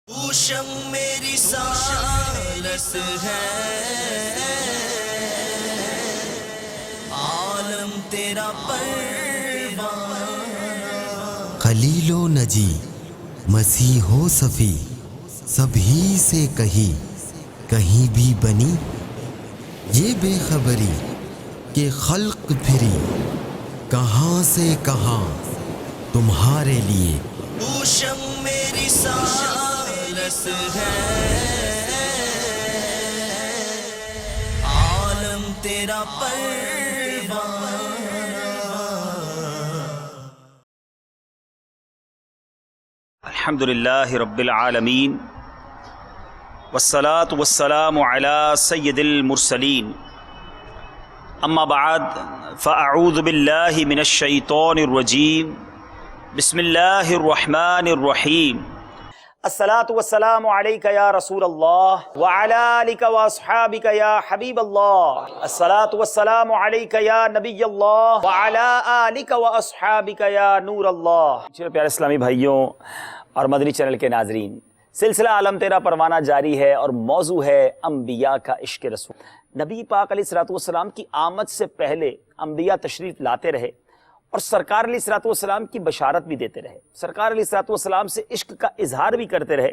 پوشم میری سالس ہے، عالم تیرا پروان۔ خلیل و نجی مسیح و صفی سبھی سے کہیں بھی بنی یہ بے خبری کہ خلق پھری کہاں سے کہاں تمہارے لیے۔ پوشم میری سالس ہے، عالم تیرا پروان۔ الحمد للہ رب العالمین والصلاة والسلام علی سید المرسلین، اما بعد فاعوذ باللہ من الشیطان الرجیم، بسم اللہ الرحمن الرحیم۔ الصلاة والسلام علیک یا رسول اللہ وعلی آلک واصحابک یا حبیب اللہ۔ الصلاة والسلام علیک یا نبی اللہ وعلی آلک واصحابک یا نور اللہ۔ پیارے اسلامی بھائیوں اور مدنی چینل کے ناظرین، سلسلہ عالم تیرا پروانہ جاری ہے اور موضوع ہے انبیاء کا عشق رسول۔ نبی پاک علیہ الصلوۃ والسلام کی آمد سے پہلے انبیاء تشریف لاتے رہے اور سرکار علیہ الصلوۃ والسلام کی بشارت بھی دیتے رہے، سرکار علیہ الصلوۃ والسلام سے عشق کا اظہار بھی کرتے رہے،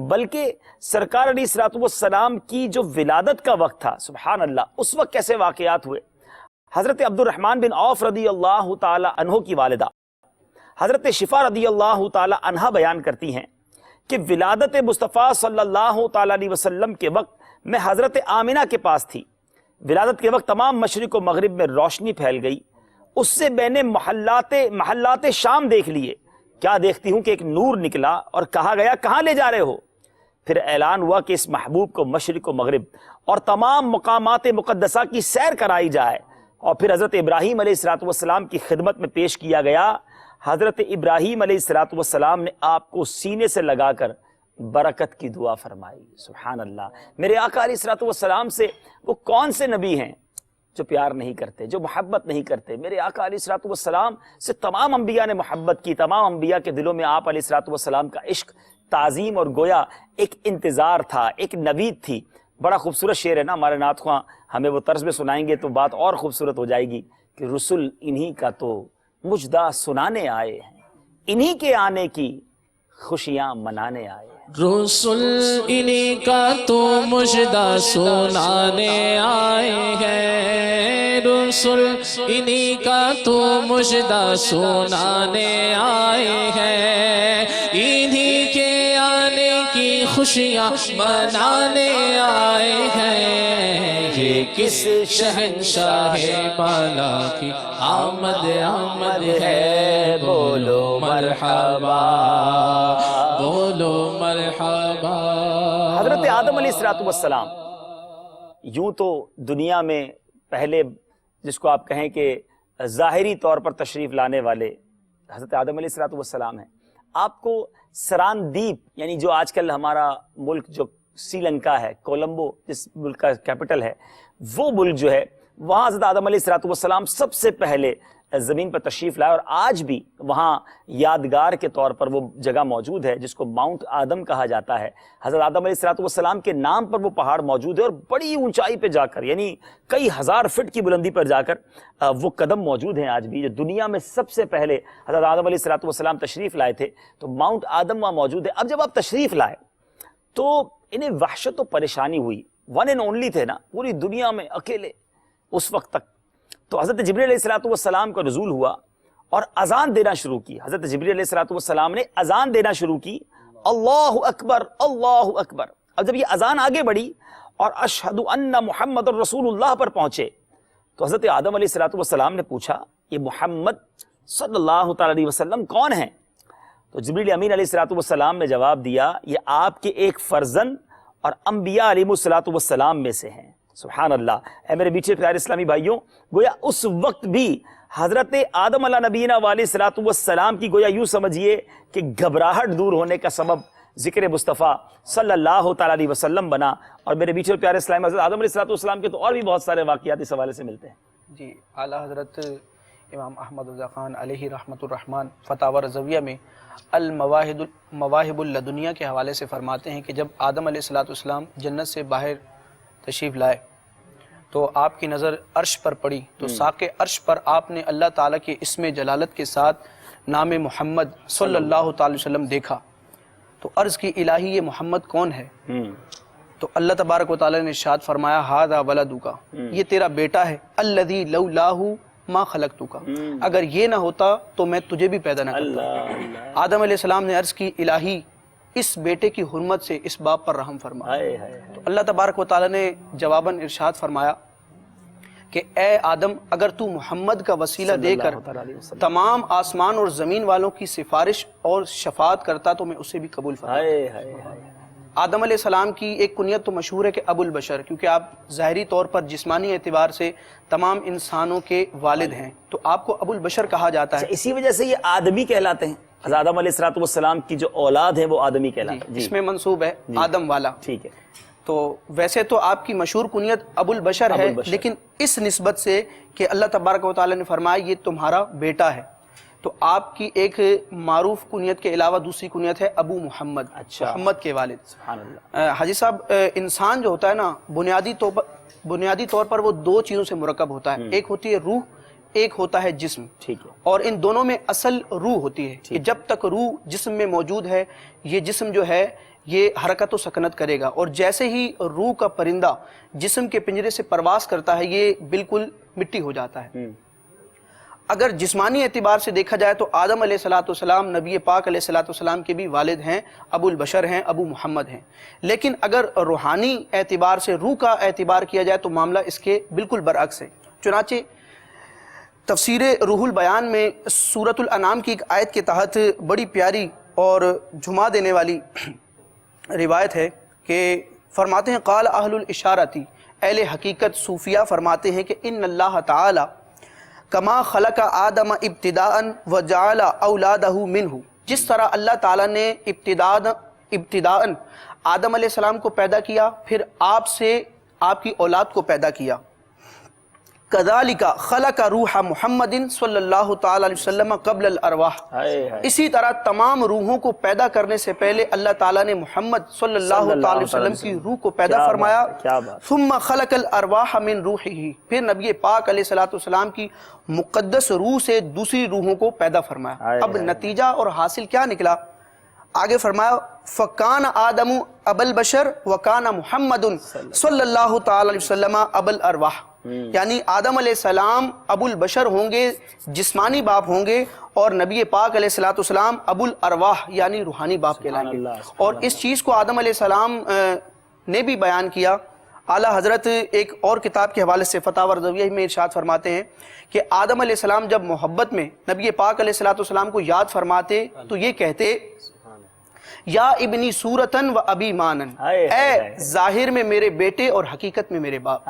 بلکہ سرکار علیہ الصلوۃ والسلام کی جو ولادت کا وقت تھا، سبحان اللہ، اس وقت کیسے واقعات ہوئے۔ حضرت عبد الرحمن بن عوف رضی اللہ تعالی عنہ کی والدہ حضرت شفا رضی اللہ تعالی عنہ بیان کرتی ہیں کہ ولادت مصطفیٰ صلی اللہ تعالی علیہ وسلم کے وقت میں حضرت آمنہ کے پاس تھی۔ ولادت کے وقت تمام مشرق و مغرب میں روشنی پھیل گئی، اس سے میں نے محلات شام دیکھ لیے۔ کیا دیکھتی ہوں کہ ایک نور نکلا اور کہا گیا کہاں لے جا رہے ہو؟ پھر اعلان ہوا کہ اس محبوب کو مشرق و مغرب اور تمام مقامات مقدسہ کی سیر کرائی جائے، اور پھر حضرت ابراہیم علیہ الصلوۃ والسلام کی خدمت میں پیش کیا گیا۔ حضرت ابراہیم علیہ الصلوۃ والسلام نے آپ کو سینے سے لگا کر برکت کی دعا فرمائی۔ سبحان اللہ، میرے آقا علیہ الصلوۃ والسلام سے وہ کون سے نبی ہیں جو پیار نہیں کرتے، جو محبت نہیں کرتے؟ میرے آقا علیہ الصلوۃ والسلام سے تمام انبیاء نے محبت کی، تمام انبیاء کے دلوں میں آپ علیہ الصلوۃ والسلام کا عشق، تعظیم اور گویا ایک انتظار تھا، ایک نوید تھی۔ بڑا خوبصورت شعر ہے نا، ہمارے نعت خواں ہمیں وہ طرز میں سنائیں گے تو بات اور خوبصورت ہو جائے گی کہ رسول انہی کا تو مجدہ سنانے آئے ہیں، انہی کے آنے کی خوشیاں منانے آئے ہیں۔ رسول انہی کا تو مجدہ سنانے آئے ہیں، رسول انہی کا تو مجدہ سنانے آئے ہیں، انہی کے آنے کی خوشیاں منانے آئے ہیں۔ یہ کس شہنشاہ بالا کی آمد ہے، بولو مرحبا، بولو مرحبا۔ حضرت آدم علیہ الصلوۃ والسلام یوں تو دنیا میں پہلے جس کو آپ کہیں کہ ظاہری طور پر تشریف لانے والے حضرت آدم علیہ الصلوۃ والسلام ہیں۔ آپ کو سراندیپ، یعنی جو آج کل ہمارا ملک جو سری لنکا ہے، کولمبو جس ملک کا کیپٹل ہے، وہ ملک جو ہے وہاں حضرت آدم علیہ الصلوۃ والسلام سب سے پہلے زمین پر تشریف لائے، اور آج بھی وہاں یادگار کے طور پر وہ جگہ موجود ہے جس کو ماؤنٹ آدم کہا جاتا ہے۔ حضرت آدم علیہ الصلوۃ والسلام کے نام پر وہ پہاڑ موجود ہے، اور بڑی اونچائی پہ جا کر، یعنی کئی ہزار فٹ کی بلندی پر جا کر وہ قدم موجود ہیں آج بھی، جو دنیا میں سب سے پہلے حضرت آدم علیہ الصلوۃ والسلام تشریف لائے تھے، تو ماؤنٹ آدم وہاں موجود ہے۔ اب جب آپ تشریف لائے تو انہیں وحشت و پریشانی ہوئی، ون اینڈ اونلی تھے نا پوری دنیا میں اکیلے اس وقت تک۔ تو حضرت جبریل علیہ الصلوۃ والسلام کا نزول ہوا اور اذان دینا شروع کی۔ حضرت جبریل علیہ الصلوۃ والسلام نے اذان دینا شروع کی، اللہ اکبر اللہ اکبر۔ اب جب یہ اذان آگے بڑھی اور اشہد ان محمد الرسول اللہ پر پہنچے تو حضرت آدم علیہ الصلوۃ والسلام نے پوچھا یہ محمد صلی اللہ تعالی علیہ وسلم کون ہیں؟ تو جبریل امین علیہ الصلوۃ والسلام نے جواب دیا یہ آپ کے ایک فرزند اور انبیاء علیہ الصلوۃ والسلام میں سے ہیں۔ سبحان اللہ۔ اے میرے میٹھے پیارے اسلامی بھائیوں، گویا اس وقت بھی حضرت آدم علیہ نبینا علیہ الصلوۃ والسلام کی گویا یوں سمجھیے کہ گھبراہٹ دور ہونے کا سبب ذکر مصطفیٰ صلی اللہ تعالی علیہ وسلم بنا۔ اور میرے میٹھے پیارے اسلامی، حضرت آدم علیہ الصلوۃ والسلام کے تو اور بھی بہت سارے واقعات اس حوالے سے ملتے ہیں۔ جی، اعلیٰ حضرت امام احمد رضا خان علیہ رحمۃ الرحمن فتاوی رضویہ میں المواہب اللدنیہ کے حوالے سے فرماتے ہیں کہ جب آدم علیہ السلام جنت سے باہر تشریف لائے تو آپ کی نظر عرش پر پڑی تو ساق عرش پر آپ نے اللہ تعالیٰ کے اسم جلالت کے ساتھ نام محمد صلی اللہ تعالی وسلم دیکھا تو عرض کی الہی یہ محمد کون ہے؟ تو اللہ تبارک و تعالیٰ نے ارشاد فرمایا ھذا ولدک، یہ تیرا بیٹا ہے، الذی لولاہ ما خلقتک، اگر یہ نہ ہوتا تو میں تجھے بھی پیدا نہ کرتا۔ آدم علیہ السلام نے عرض کی الہی اس بیٹے کی حرمت سے اس باپ پر رحم فرما۔ تو اللہ تبارک و تعالیٰ نے جواباً ارشاد فرمایا کہ اے آدم اگر تو محمد کا وسیلہ دے کر تمام آسمان اور زمین والوں کی سفارش اور شفاعت کرتا تو میں اسے بھی قبول فرماتا۔ آدم علیہ السلام کی ایک کنیت تو مشہور ہے کہ ابو البشر، کیونکہ آپ ظاہری طور پر جسمانی اعتبار سے تمام انسانوں کے والد ہیں تو آپ کو ابو البشر کہا جاتا ہے، اسی وجہ سے یہ آدمی کہلاتے ہیں۔ حضرت آدم علیہ السلام کی جو اولاد ہے وہ آدمی کہلاتے ہیں، اس میں منسوب ہے آدم والا۔ ٹھیک ہے، تو ویسے تو آپ کی مشہور کنیت ابو البشر ہے، لیکن اس نسبت سے کہ اللہ تبارک و تعالیٰ نے فرمایا یہ تمہارا بیٹا ہے تو آپ کی ایک معروف کنیت کے علاوہ دوسری کنیت ہے ابو محمد، محمد کے والد۔ سبحان اللہ۔ حاجی صاحب انسان جو ہوتا ہے نا بنیادی طور پر وہ دو چیزوں سے مرکب ہوتا ہے، ایک ہوتی ہے روح، ایک ہوتا ہے جسم، ٹھیک ہے، اور ان دونوں میں اصل روح ہوتی ہے کہ جب تک روح جسم میں موجود ہے یہ جسم جو ہے یہ حرکت و سکنت کرے گا، اور جیسے ہی روح کا پرندہ جسم کے پنجرے سے پرواز کرتا ہے یہ بالکل مٹی ہو جاتا ہے۔ اگر جسمانی اعتبار سے دیکھا جائے تو آدم علیہ السلام نبی پاک علیہ السلام کے بھی والد ہیں، ابو البشر ہیں، ابو محمد ہیں، لیکن اگر روحانی اعتبار سے روح کا اعتبار کیا جائے تو معاملہ اس کے بالکل برعکس ہے۔ چنانچہ تفسیر روح البیان میں سورۃ الانعام کی ایک آیت کے تحت بڑی پیاری اور جھما دینے والی روایت ہے کہ فرماتے ہیں قال اہل الاشارتی، اہل حقیقت صوفیہ فرماتے ہیں کہ ان اللہ تعالی کما خلق آدم ابتداء وجعل اولادہ منہ، جس طرح اللہ تعالیٰ نے ابتداء آدم علیہ السلام کو پیدا کیا پھر آپ سے آپ کی اولاد کو پیدا کیا، کذالک خلق روح محمد صلی اللہ تعالی علیہ وسلم قبل الارواح، اسی طرح تمام روحوں کو پیدا کرنے سے پہلے اللہ تعالیٰ نے محمد صلی اللہ تعالی علیہ وسلم کی روح کو پیدا فرمایا، ثم خلق الارواح من روحہ، پھر نبی پاک علیہ السلام کی مقدس روح سے دوسری روحوں کو پیدا فرمایا۔ اب نتیجہ اور حاصل کیا نکلا؟ آگے فرمایا فکان آدم ابا البشر وکان محمد صلی اللہ تعالی علیہ وسلم ابا الارواح، یعنی آدم علیہ السلام ابو البشر ہوں گے، جسمانی باپ ہوں گے، اور نبی پاک علیہ السلام ابو الارواح یعنی روحانی باپ کہلائیں گے۔ اور اس چیز کو آدم علیہ السلام نے بھی بیان کیا۔ اعلیٰ حضرت ایک اور کتاب کے حوالے سے فتاوی رضویہ میں ارشاد فرماتے ہیں کہ آدم علیہ السلام جب محبت میں نبی پاک علیہ السلام کو یاد فرماتے تو یہ کہتے یا ابنی صورتن و ابی مانن، اے ظاہر میں میرے بیٹے اور حقیقت میں میرے باپ۔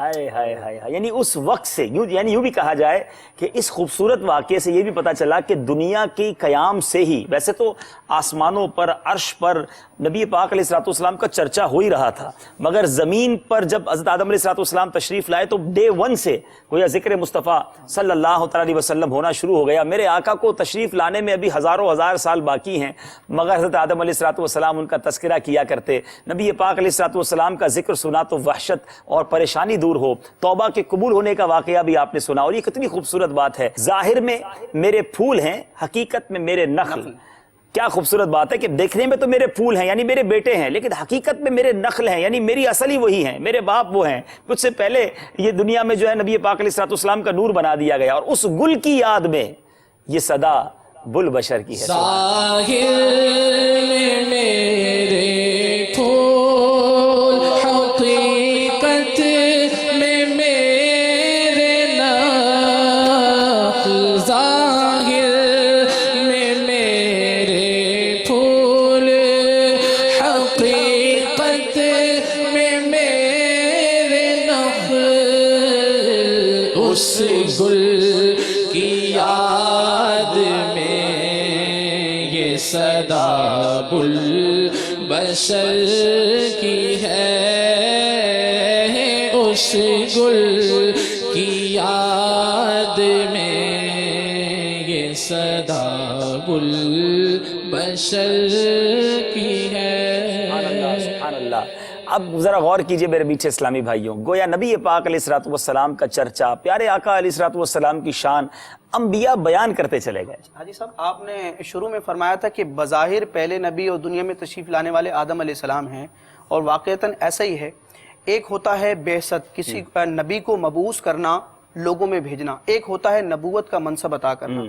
یعنی اس وقت سے یوں بھی کہا جائے کہ اس خوبصورت واقعے سے یہ بھی پتا چلا کہ دنیا کی قیام سے ہی ویسے تو آسمانوں پر عرش پر نبی پاک علیہ السلام کا چرچا ہو ہی رہا تھا، مگر زمین پر جب حضرت آدم علیہ السلام تشریف لائے تو ڈے ون سے گویا ذکر مصطفیٰ صلی اللہ علیہ وسلم ہونا شروع ہو گیا۔ میرے آقا کو تشریف لانے میں ابھی ہزاروں ہزار سال باقی ہیں، مگر حضرت آدم علیہ السلام ان کا تذکرہ کیا کرتے۔ نبی پاک علیہ السلام کا ذکر سنا تو وحشت اور پریشانی دور ہو، توبہ کے قبول ہونے کا واقعہ بھی آپ نے سنا، اور یہ کتنی خوبصورت بات ہے، ظاہر میں میرے پھول ہیں، حقیقت میں میرے نخل۔ کیا خوبصورت بات ہے کہ دیکھنے میں تو میرے پھول ہیں یعنی میرے بیٹے ہیں، لیکن حقیقت میں میرے نخل ہیں یعنی میری اصل ہی وہی ہیں، میرے باپ وہ ہیں۔ کچھ سے پہلے یہ دنیا میں جو ہے نبی پاک علیہ السلام کا نور بنا دیا گیا، اور اس گل کی یاد میں یہ صدا بل بشر کی ہے۔ ظاہر میں میرے پھول، حقیقت میں میرے نخل، ظاہر میں میرے پھول، حقیقت میں میرے نخل، اس گل کی یاد میں یہ صدا بل بشر کی ہے، اس گل کی یاد میں البشر کی ہے۔ سبحان اللہ، سبحان اللہ۔ اب ذرا غور کیجئے میرے میٹھے اسلامی بھائیوں، گویا نبی پاک علیہ الصلوۃ والسلام کا چرچا، پیارے آقا علیہ الصلوۃ والسلام کی شان انبیاء بیان کرتے چلے گئے۔ حاجی صاحب، آپ نے شروع میں فرمایا تھا کہ بظاہر پہلے نبی اور دنیا میں تشریف لانے والے آدم علیہ السلام ہیں، اور واقعتاً ایسا ہی ہے۔ ایک ہوتا ہے بعثت، کسی نبی کو مبعوث کرنا، لوگوں میں بھیجنا، ایک ہوتا ہے نبوت کا منصب عطا کرنا۔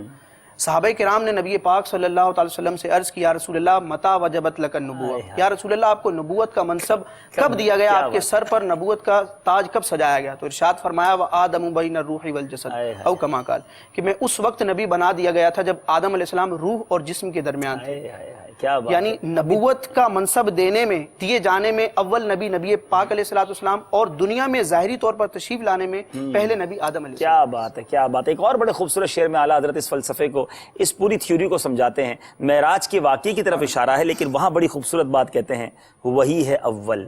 صحابہ کرام نے نبی پاک صلی اللہ تعالی وسلم سے عرض کی، یا رسول اللہ متا وجبت لک النبوہ، یا رسول اللہ آپ کو نبوت کا منصب کب دیا گیا، آپ کے سر پر نبوت کا تاج کب سجایا گیا؟ تو ارشاد فرمایا وآدم بین الروح والجسد او کما قال، کہ میں اس وقت نبی بنا دیا گیا تھا جب آدم علیہ السلام روح اور جسم کے درمیان تھے۔ کیا بات، یعنی نبوت کا منصب دینے میں، دیے جانے میں اول نبی نبی پاک علیہ الصلوۃ والسلام، اور دنیا میں ظاہری طور پر تشریف لانے میں پہلے نبی آدم علیہ السلام۔ کیا بات ہے، کیا بات ہے۔ ایک اور بڑے خوبصورت شعر میں اعلیٰ حضرت اس فلسفے کو، اس پوری تھیوری کو سمجھاتے ہیں۔ معراج کے واقعے کی طرف اشارہ ہے، لیکن وہاں بڑی خوبصورت بات کہتے ہیں، وہی ہے اول،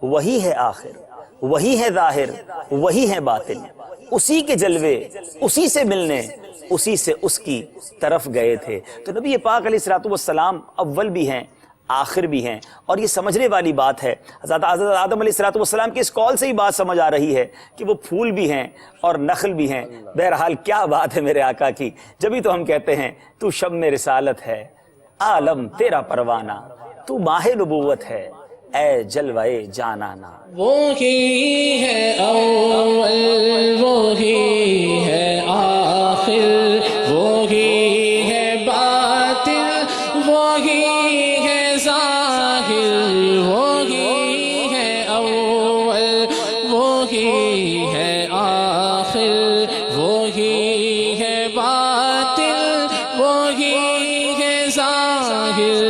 وہی ہے آخر، وہی ہے ظاہر، وہی ہے باطن، اسی کے جلوے، اسی سے ملنے، اسی سے اس کی طرف گئے تھے۔ تو نبی پاک علیہ الصلوۃ والسلام اول بھی ہیں، آخر بھی ہیں، اور یہ سمجھنے والی بات ہے۔ حضرت آدم علیہ الصلوۃ والسلام کے اس قول سے ہی بات سمجھ آ رہی ہے کہ وہ پھول بھی ہیں اور نخل بھی ہیں۔ بہرحال کیا بات ہے میرے آقا کی، جبھی تو ہم کہتے ہیں تو شمع رسالت ہے، عالم تیرا پروانہ، تو ماہ نبوت ہے، اے جلوہ جانانا۔ وہی ہے اول، وہی ہے آخر، وہی ہے باطن، وہی ہے ظاہر، وہی ہے اول، وہی ہے آخر، وہی ہے باطن، وہی ہے ظاہر،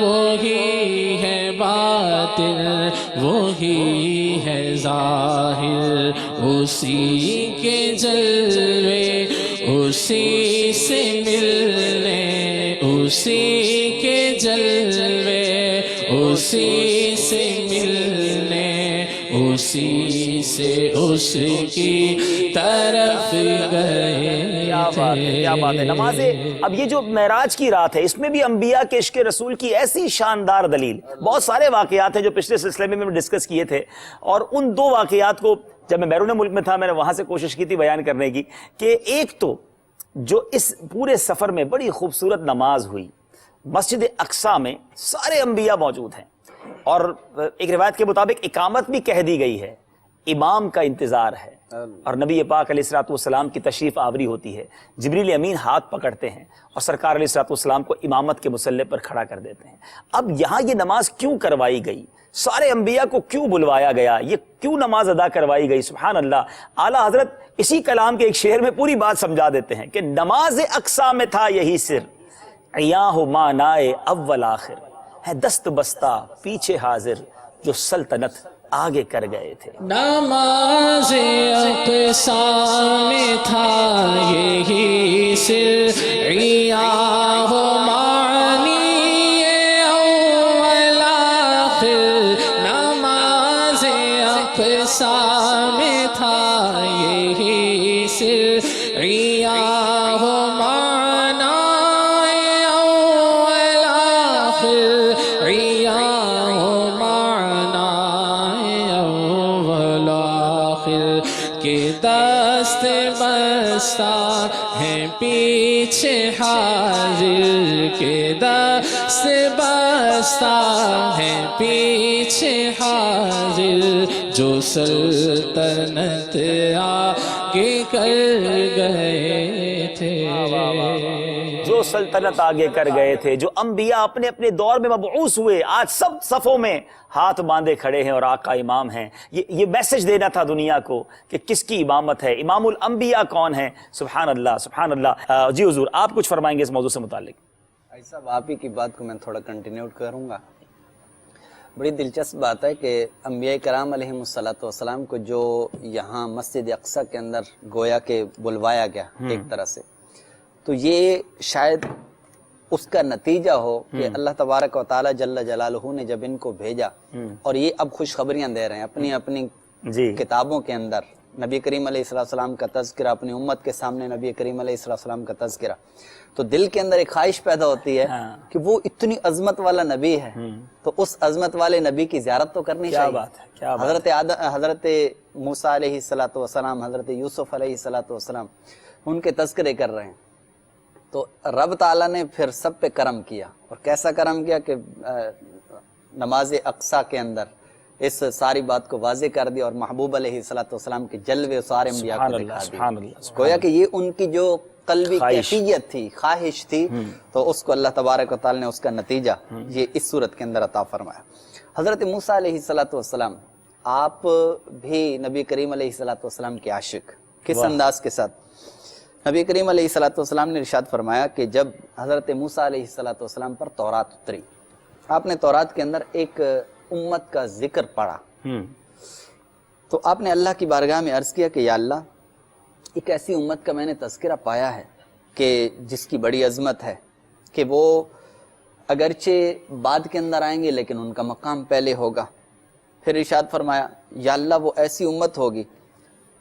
وہی ہے باطن، وہی ہے ظاہر، اسی کے جلوے، اسی سے ملنے، اسی کے جلوے، اسی سے ملنے، اسی سے اس کی طرف گئے کیا بات ہے، کیا بات ہے۔ نماز اب یہ جو معراج کی رات ہے، اس میں بھی انبیاء کے عشق رسول کی ایسی شاندار دلیل، بہت سارے واقعات ہیں جو پچھلے سلسلے میں ڈسکس کیے تھے، اور ان دو واقعات کو جب میں بیرون ملک میں تھا میں نے وہاں سے کوشش کی تھی بیان کرنے کی، کہ ایک تو جو اس پورے سفر میں بڑی خوبصورت نماز ہوئی، مسجد اقصیٰ میں سارے انبیاء موجود ہیں، اور ایک روایت کے مطابق اقامت بھی کہہ دی گئی ہے، امام کا انتظار ہے، اور نبی پاک علیہ الصلوۃ والسلام کی تشریف آوری ہوتی ہے، جبریل امین ہاتھ پکڑتے ہیں اور سرکار علیہ الصلوۃ والسلام کو امامت کے مصلی پر کھڑا کر دیتے ہیں۔ اب یہاں یہ نماز کیوں کروائی گئی، سارے انبیاء کو کیوں بلوایا گیا، یہ کیوں نماز ادا کروائی گئی؟ سبحان اللہ، اعلیٰ حضرت اسی کلام کے ایک شعر میں پوری بات سمجھا دیتے ہیں کہ نماز اقصیٰ میں تھا یہی سر، عیاں ہو معنائے اول آخر، ہے دست بستہ پیچھے حاضر، جو سلطنت آگے کر گئے تھے۔ نماز اقصیٰ میں تھا یہی سر، عیاں ہو معنی اول آخر، نماز اقصیٰ میں تھا یہی سر، عیاں ہو معنی اول آخر، عیاں ہو معنی اول آخر، کہ دست بستہ ہیں پیچھے حاضر، کہ دست بستہ ہیں پیچھے حاضر، جو سلطنت آگے کر گئے تھے، جو سلطنت آگے کر گئے تھے، جو انبیاء اپنے اپنے دور میں مبعوث ہوئے، آج سب صفوں میں ہاتھ باندھے کھڑے ہیں اور آقا امام ہیں۔ یہ میسج دینا تھا دنیا کو کہ کس کی امامت ہے، امام الانبیاء کون ہے۔ سبحان اللہ، سبحان اللہ۔ جی حضور، آپ کچھ فرمائیں گے اس موضوع سے متعلق؟ ایسا آپ ہی کی بات کو میں تھوڑا کنٹینیو کروں گا۔ بڑی دلچسپ بات ہے کہ انبیاء کرام علیہم الصلوۃ والسلام کو جو یہاں مسجد اقصیٰ کے اندر گویا کہ بلوایا گیا ایک طرح سے، تو یہ شاید اس کا نتیجہ ہو کہ اللہ تبارک و تعالی جل جلالہ نے جب ان کو بھیجا، اور یہ اب خوشخبریاں دے رہے ہیں اپنی اپنی کتابوں کے اندر نبی کریم علیہ السلام کا تذکرہ، اپنی امت کے سامنے نبی کریم علیہ السلام کا تذکرہ، تو دل کے اندر ایک خواہش پیدا ہوتی ہے کہ وہ اتنی عظمت والا نبی ہے تو اس عظمت والے نبی کی زیارت تو کرنی چاہیے۔ کیا بات ہے، کیا بات حضرت حضرت موسیٰ علیہ السلام، حضرت یوسف علیہ السلام ان کے تذکرے کر رہے ہیں، تو رب تعالیٰ نے پھر سب پہ کرم کیا، اور کیسا کرم کیا کہ نماز اقصیٰ کے اندر اس ساری بات کو واضح کر دیا، اور محبوب علیہ السلام کے جلوے سارے انبیاء کو دکھا دیے۔ گویا کہ یہ ان کی جو قلبی کیفیت تھی، خواہش تھی، تو اس کو اللہ تبارک و تعالی نے اس کا نتیجہ یہ اس صورت کے اندر عطا فرمایا۔ حضرت موسیٰ علیہ السلام، آپ بھی نبی کریم علیہ السلام کے عاشق، کس انداز کے ساتھ؟ نبی کریم علیہ السلام نے ارشاد فرمایا کہ جب حضرت موسیٰ علیہ السلام پر تورات اتری، آپ نے تورات کے اندر ایک امت کا ذکر پڑھا، تو آپ نے اللہ کی بارگاہ میں عرض کیا کہ یا اللہ، ایک ایسی امت کا میں نے تذکرہ پایا ہے کہ جس کی بڑی عظمت ہے، کہ وہ اگرچہ بعد کے اندر آئیں گے لیکن ان کا مقام پہلے ہوگا۔ پھر ارشاد فرمایا یا اللہ، وہ ایسی امت ہوگی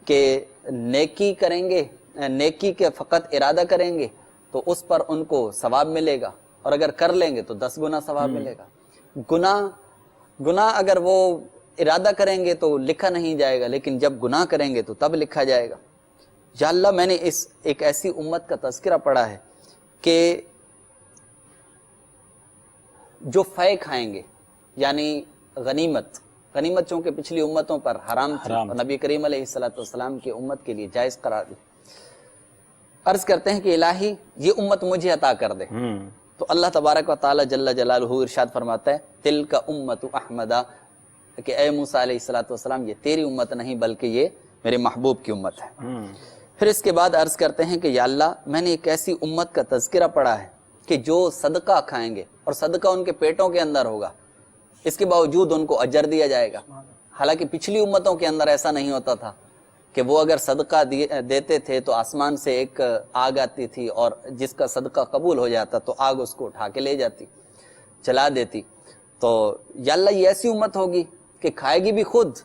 کہ نیکی کریں گے، نیکی کے فقط ارادہ کریں گے تو اس پر ان کو ثواب ملے گا، اور اگر کر لیں گے تو 10 گنا ثواب ملے گا۔ گناہ اگر وہ ارادہ کریں گے تو لکھا نہیں جائے گا، لیکن جب گناہ کریں گے تو تب لکھا جائے گا۔ یا اللہ، میں نے ایک ایسی امت کا تذکرہ پڑھا ہے کہ جو فے کھائیں گے، یعنی غنیمت چونکہ پچھلی امتوں پر حرام تھی، اور نبی کریم علیہ السلام کی امت کے لیے جائز قرار دی۔ عرض کرتے ہیں کہ الہی، یہ امت مجھے عطا کر دے، تو اللہ تبارک و تعالی جل جلالہ ارشاد فرماتا ہے تلک امت احمدہ، کہ اے موسیٰ علیہ السلام، یہ تیری امت نہیں بلکہ یہ میرے محبوب کی امت ہے۔ پھر اس کے بعد عرض کرتے ہیں کہ یا اللہ، میں نے ایک ایسی امت کا تذکرہ پڑھا ہے کہ جو صدقہ کھائیں گے اور صدقہ ان کے پیٹوں کے اندر ہوگا، اس کے باوجود ان کو اجر دیا جائے گا۔ حالانکہ پچھلی امتوں کے اندر ایسا نہیں ہوتا تھا کہ وہ اگر صدقہ دیتے تھے تو آسمان سے ایک آگ آتی تھی، اور جس کا صدقہ قبول ہو جاتا تو آگ اس کو اٹھا کے لے جاتی، جلا دیتی۔ تو یا اللہ، یہ ایسی امت ہوگی کہ کھائے گی بھی خود،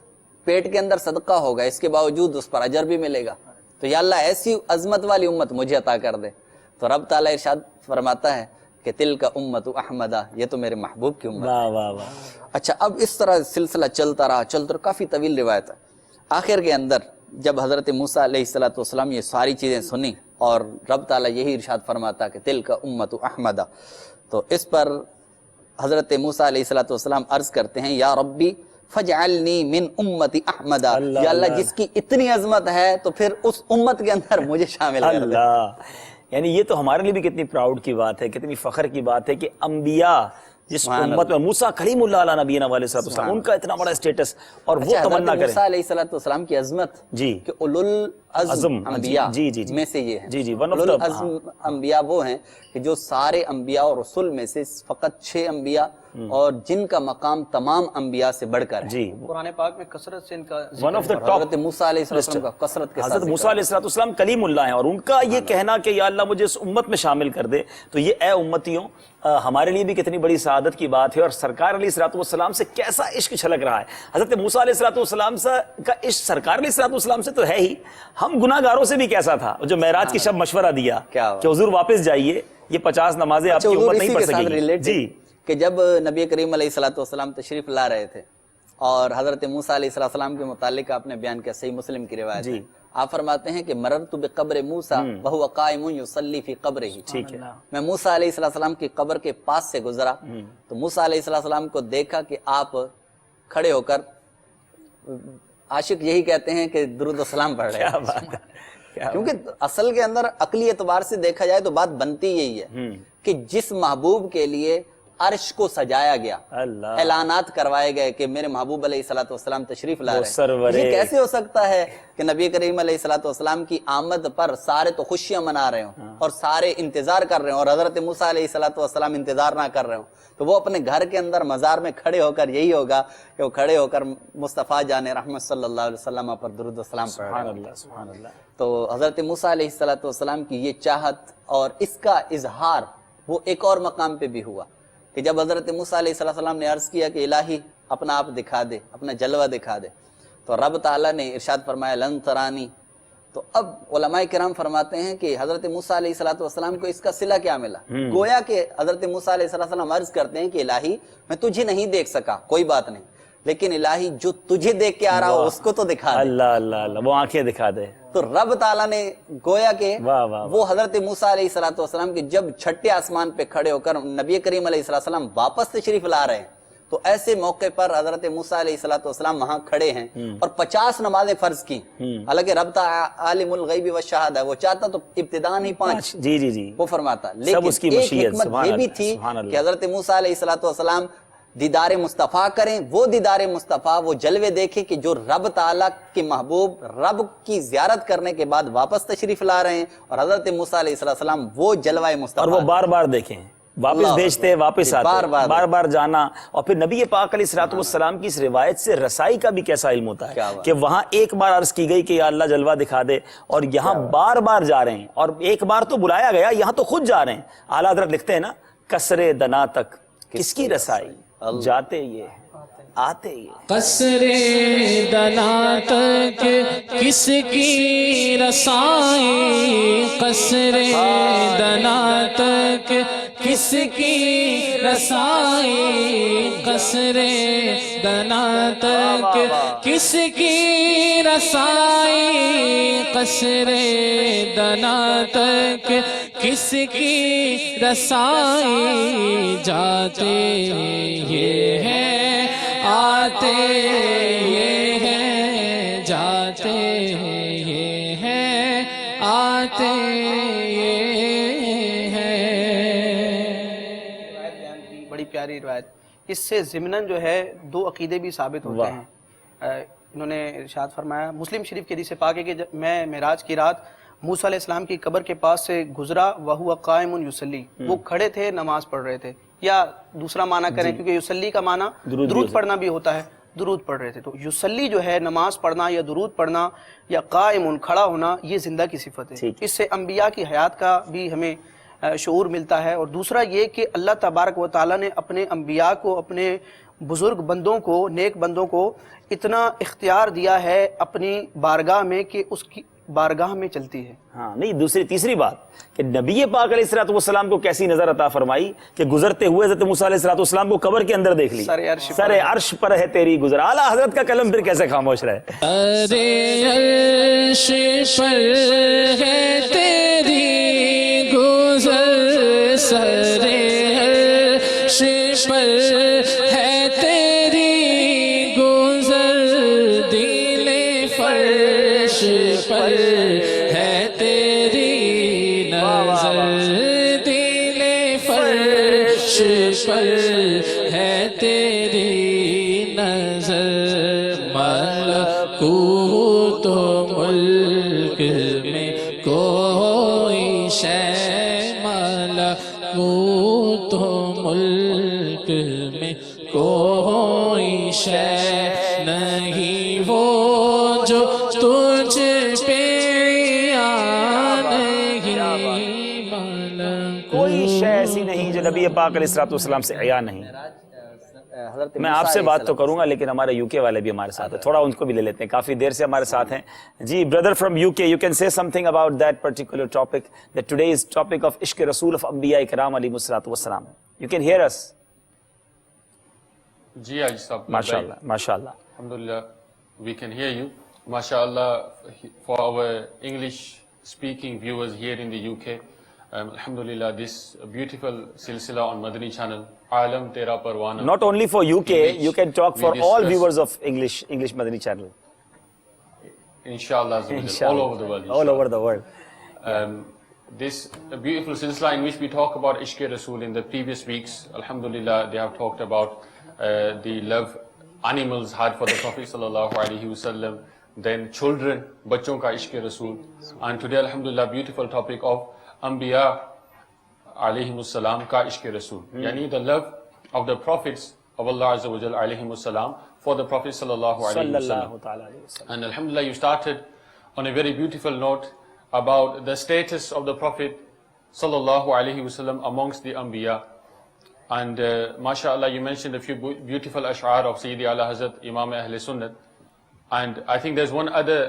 پیٹ کے اندر صدقہ ہوگا، اس کے باوجود اس پر اجر بھی ملے گا، تو یا اللہ ایسی عظمت والی امت مجھے عطا کر دے۔ تو رب تعالیٰ ارشاد فرماتا ہے کہ تلک امت احمدہ، یہ تو میرے محبوب کی امت ہے۔ اچھا، اب اس طرح سلسلہ چلتا رہا، کافی طویل روایت ہے۔ آخر کے اندر جب حضرت موسیٰ علیہ السلام یہ ساری چیزیں سنی، اور رب تعالیٰ یہی ارشاد فرماتا کہ تلک امت احمدہ، تو اس پر حضرت موسیٰ علیہ السلام عرض کرتے ہیں یا ربی فجعلنی من امت احمدہ، یا اللہ، جس کی اتنی عظمت ہے تو پھر اس امت کے اندر مجھے شامل کر دے۔ یعنی یہ تو ہمارے لیے بھی کتنی پراؤڈ کی بات ہے، کتنی فخر کی بات ہے کہ انبیاء جس امت میں موسیٰ کلیم اللہ علیہ نبینا علیہ السلام، ان کا اتنا بڑا سٹیٹس، اور وہ تمنا کریں۔ موسیٰ علیہ السلام کی عظمت کہ اولو العزم انبیاء میں سے یہ ہے۔ اولو العزم انبیاء وہ ہیں کہ جو سارے انبیاء اور رسول میں سے فقط 6 انبیاء اور جن کا مقام تمام انبیاء سے بڑھ کر ہے۔ قرآن پاک میں کثرت سے ان کا ون آف دا ٹاپ، حضرت موسیٰ علیہ السلام کا کثرت کے ساتھ حضرت موسیٰ علیہ السلام کلیم اللہ ہیں، اور ان کا یہ کہنا کہ یا اللہ مجھے اس امت میں شامل کر دے، تو یہ اے امتیوں ہمارے لیے بھی کتنی بڑی سعادت کی بات ہے، اور سرکار علیہ السلام سے کیسا عشق چھلک رہا ہے۔ حضرت موسیٰ علیہ السلام کا عشق سرکار علیہ السلام سے تو ہے ہی، ہم گناہ گاروں سے بھی کیسا تھا، جو معراج کی شب مشورہ دیا کہ حضور واپس جائیے، یہ 50 نمازیں آپ کی امت نہیں پڑھ سکے گی۔ جی، کہ جب نبی کریم علیہ السلام تشریف لا رہے تھے، اور حضرت موسیٰ علیہ السلام کے متعلق آپ نے بیان کیا، صحیح مسلم کی روایت ہے، آپ فرماتے ہیں کہ مررت بقبر موسیٰ وہو قائم یصلی فی قبرہ، ٹھیک ہے، میں موسیٰ علیہ السلام کی قبر کے پاس سے گزرا تو موسیٰ علیہ السلام کو دیکھا کہ آپ کھڑے ہو کر، عاشق یہی کہتے ہیں کہ درود و سلام پڑھ رہے ہیں، کیونکہ اصل کے اندر عقلی اعتبار سے دیکھا جائے تو بات بنتی یہی ہے کہ جس محبوب کے لیے عرش کو سجایا گیا، اعلانات کروائے گئے کہ میرے محبوب علیہ السلام تشریف لا رہے ہیں، یہ کیسے ہو سکتا ہے کہ نبی کریم علیہ السلام کی آمد پر سارے تو خوشیاں منا رہے ہوں اور سارے انتظار کر رہے ہوں، اور حضرت موسیٰ علیہ السلام انتظار نہ کر رہے ہوں؟ تو وہ اپنے گھر کے اندر مزار میں کھڑے ہو کر یہی ہوگا کہ وہ کھڑے ہو کر مصطفیٰ جان رحمت صلی اللہ علیہ وسلم پر درود و سلام پڑھ رہے ہیں۔ تو حضرت موسیٰ علیہ السلام کی یہ چاہت اور اس کا اظہار وہ ایک اور مقام پہ بھی ہوا کہ جب حضرت موسیٰ علیہ السلام نے عرض کیا کہ الہی اپنا آپ دکھا دے، اپنا جلوہ دکھا دے، تو رب تعالیٰ نے ارشاد فرمایا لن ترانی. تو اب علماء کرام فرماتے ہیں کہ حضرت موسیٰ علیہ السلام کو اس کا صلہ کیا ملا؟ گویا کہ حضرت موسیٰ علیہ السلام عرض کرتے ہیں کہ الہی میں تجھے نہیں دیکھ سکا، کوئی بات نہیں، لیکن الہی جو تجھے دیکھ کے آ رہا ہو اس کو تو دکھا دے. اللہ اللہ اللہ، وہ آنکھیں دکھا دے. تو رب تعالیٰ نے گویا کہ وہ حضرت موسیٰ علیہ السلام کے جب چھٹے آسمان پہ کھڑے ہو کر نبی کریم علیہ السلام واپس تشریف لا رہے ہیں، تو ایسے موقع پر حضرت موسیٰ علیہ السلام وہاں کھڑے ہیں اور 50 نمازیں فرض کی. حالانکہ رب عالم الغیب والشہادہ، وہ چاہتا تو ابتداً ہی 5 جی وہ فرماتا، لیکن ایک حکمت یہ بھی تھی کہ حضرت موسیٰ علیہ السلام دیدار مصطفیٰ کریں. وہ دیدار مصطفیٰ، وہ جلوے دیکھیں کہ جو رب تعالیٰ کے محبوب رب کی زیارت کرنے کے بعد واپس تشریف لا رہے ہیں، اور حضرت موسیٰ علیہ السلام وہ جلوہ مصطفیٰ، اور وہ بار بار دیکھیں، واپس بھیجتے، واپس آتے، بار بار جانا. اور پھر نبی پاک علیہ السلام کی اس روایت سے رسائی کا بھی کیسا علم ہوتا ہے کہ وہاں ایک بار عرض کی گئی کہ یا اللہ جلوہ دکھا دے، اور یہاں بار بار جا رہے ہیں، اور ایک بار تو بلایا گیا، یہاں تو خود جا رہے ہیں. اعلیٰ حضرت لکھتے ہیں نا، قصر دنا تک کس کی رسائی، جاتے یہ آتے یہ. قصر دنا تک کس کی رسائی، قصر دنا تک کس کی رسائی، قصر دنا تک کس کی رسائی، قصر دنا تک کس کی رسائی. جاتے یہ ہے آتے یہ ہے، جاتے یہ ہے آتے یہ ہے. بڑی پیاری روایت. اس سے ضمناً جو ہے 2 عقیدے بھی ثابت ہوتے ہیں. انہوں نے ارشاد فرمایا، مسلم شریف کی حدیث پاک ہے کہ جب میں معراج کی رات موسیٰ علیہ السلام کی قبر کے پاس سے گزرا، وَهُوَ قَائِمٌ يُصَلِّي، وہ کھڑے تھے، نماز پڑھ رہے تھے. یا دوسرا معنی کریں کیونکہ یصلی کا معنی درود پڑھنا بھی ہوتا ہے، درود پڑھ رہے تھے. تو یصلی جو ہے نماز پڑھنا یا درود پڑھنا یا قائم کھڑا ہونا، یہ زندہ کی صفت ہے. اس سے انبیاء کی حیات کا بھی ہمیں شعور ملتا ہے. اور دوسرا یہ کہ اللہ تبارک و تعالیٰ نے اپنے انبیاء کو، اپنے بزرگ بندوں کو، نیک بندوں کو اتنا اختیار دیا ہے اپنی بارگاہ میں کہ اس کی بارگاہ میں چلتی ہے. ہاں نہیں، تیسری بات کہ نبی پاک علیہ السلام کو کیسی نظر عطا فرمائی کہ گزرتے ہوئے حضرت موسیٰ علیہ السلام کو قبر کے اندر دیکھ لی. سر عرش پر ہے تیری گزر. اعلیٰ حضرت کا کلم پھر کیسے خاموش رہے. سر عرش پر ہے تیری گزر، سر عرش پر ہے تیری گزر، دل فرش پر ہے تیری نظر، دل فرش پر ہے تیری نظر. ملکوت و ملک میں کوئی شے، ملکوت و ملک میں کوئی شے نہیں وہ جو تجھ پہ کوئی شے ایسی نہیں جو نبی پاک علیہ السلام سے عیاں نہیں. میں آپ سے بات تو کروں گا لیکن ہمارے یو کے والے بھی ہمارے ساتھ ہیں، تھوڑا ان کو بھی لے لیتے ہیں، کافی دیر سے ہمارے ساتھ ہیں. جی بردر فرام یو کے، you can say some thing about that particular topic, that today's topic of عشق رسول آف انبیاء کرام علیہم السلام. یو کین ہیئر اس. جی حاجی صاحب، ماشاءاللہ ماشاءاللہ. Alhamdulillah, we can hear you. MashaAllah, for our English speaking viewers here in the UK, Alhamdulillah, this beautiful silsila on Madani channel, Alam Tera Parwana. Not only for UK, you can talk for all viewers of English Madani channel. Inshallah, all over the world. All over the world. This beautiful silsila in which we talk about Ishq Rasool in the previous weeks, Alhamdulillah, they have talked about the love animals had for the Prophet sallallahu alaihi wasallam, then children, bachon ka ishq rasool, and today alhamdulillah beautiful topic of anbiya alaihi salam ka ishq rasool, yani the love of the prophets of Allah azza wa jalla alaihi salam for the Prophet sallallahu alaihi wasallam. And alhamdulillah you started on a very beautiful note about the status of the Prophet sallallahu alaihi wasallam amongst the anbiya. And mashallah, you mentioned a few beautiful ash'ar of Sayyidi Ala Hazrat Imam Ahl Sunnat. And I think there's one other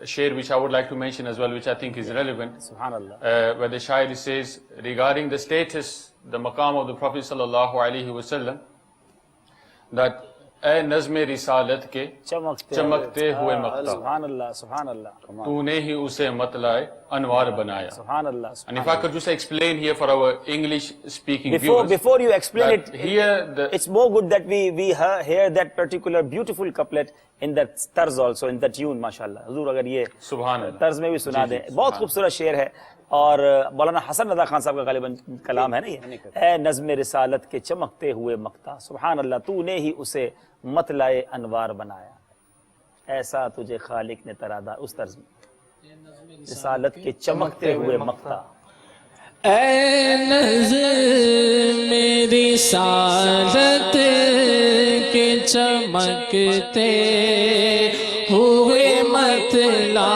share which I would like to mention as well, which I think is relevant. Subhanallah. Where the shair says regarding the status, the maqam of the Prophet sallallahu alaihi wasallam, that اے نظم رسالت کے چمکتے ہوئے مقتا سبحان اللہ سبحان اللہ تو نے ہی اسے مطلع انوار بنایا. سبحان اللہ. And if I could just explain here for our English speaking viewers. Before you explain that it, here it's more good that we hear that particular beautiful couplet in that tarz also, in that tune, mashallah. حضور اگر یہ سبحان اللہ طرز میں بھی سنا دیں. بہت خوبصورت شعر ہے اور مولانا حسن رضا خان صاحب کا غالباً کلام ہے نا یہ. اے نظم رسالت کے چمکتے ہوئے مقتا سبحان اللہ تو نے ہی اسے مطلع انوار بنایا. ایسا تجھے خالق نے ترادا. اس طرز میں رسالت کے چمکتے ہوئے مقتا. اے نظم رسالت کے چمکتے ہوئے مطلع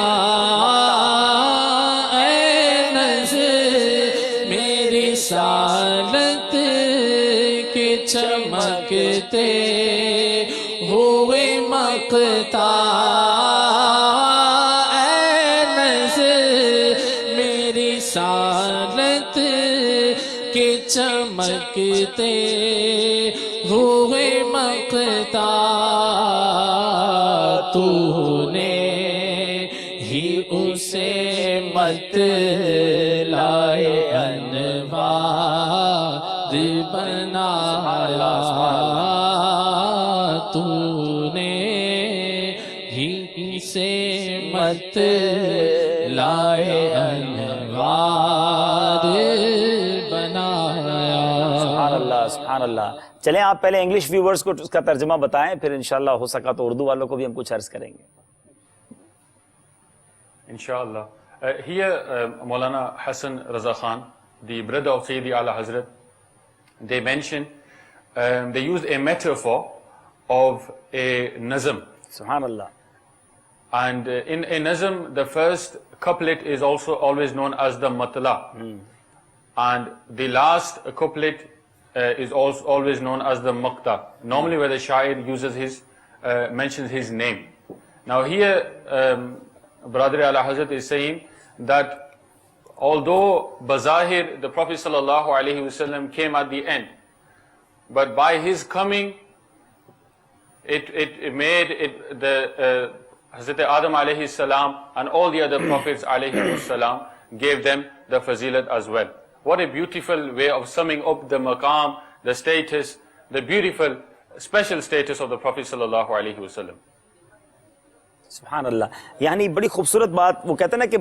رسالت کے چمکتے ہوئے مقتا. اے نظم رسالت کے چمکتے ہوئے مقتا تو نے ہی اسے مطلع انوار بنایا. تو نے ہی اسے مطلع انوار بنایا. سبحان اللہ سبحان اللہ. چلیں آپ پہلے انگلش ویورز کو اس کا ترجمہ بتائیں, پھر انشاءاللہ ہو سکا تو اردو والوں کو بھی ہم کچھ عرض کریں گے. Inshallah. Here Maulana Hassan Raza Khan, the brother of Sayyidi Ala Hazrat, they mention, they used a metaphor of a nazm. Subhanallah. And in a nazm, the first couplet is also always known as the matla. And the last couplet is also always known as the maqta. Normally where the shair uses his, mentions his name. Now here, Brother Ala Hazrat is saying that although Bazahir, the Prophet sallallahu alaihi wasallam came at the end, but by his coming, it made it the Hazrat Adam alayhi salam and all the other prophets alayhi salam gave them the fazilat as well. What a beautiful way of summing up the maqam, the status, the beautiful special status of the Prophet sallallahu alaihi wasallam. سبحان اللہ. یعنی بڑی خوبصورت بات وہ کہتے ہیں نا کہ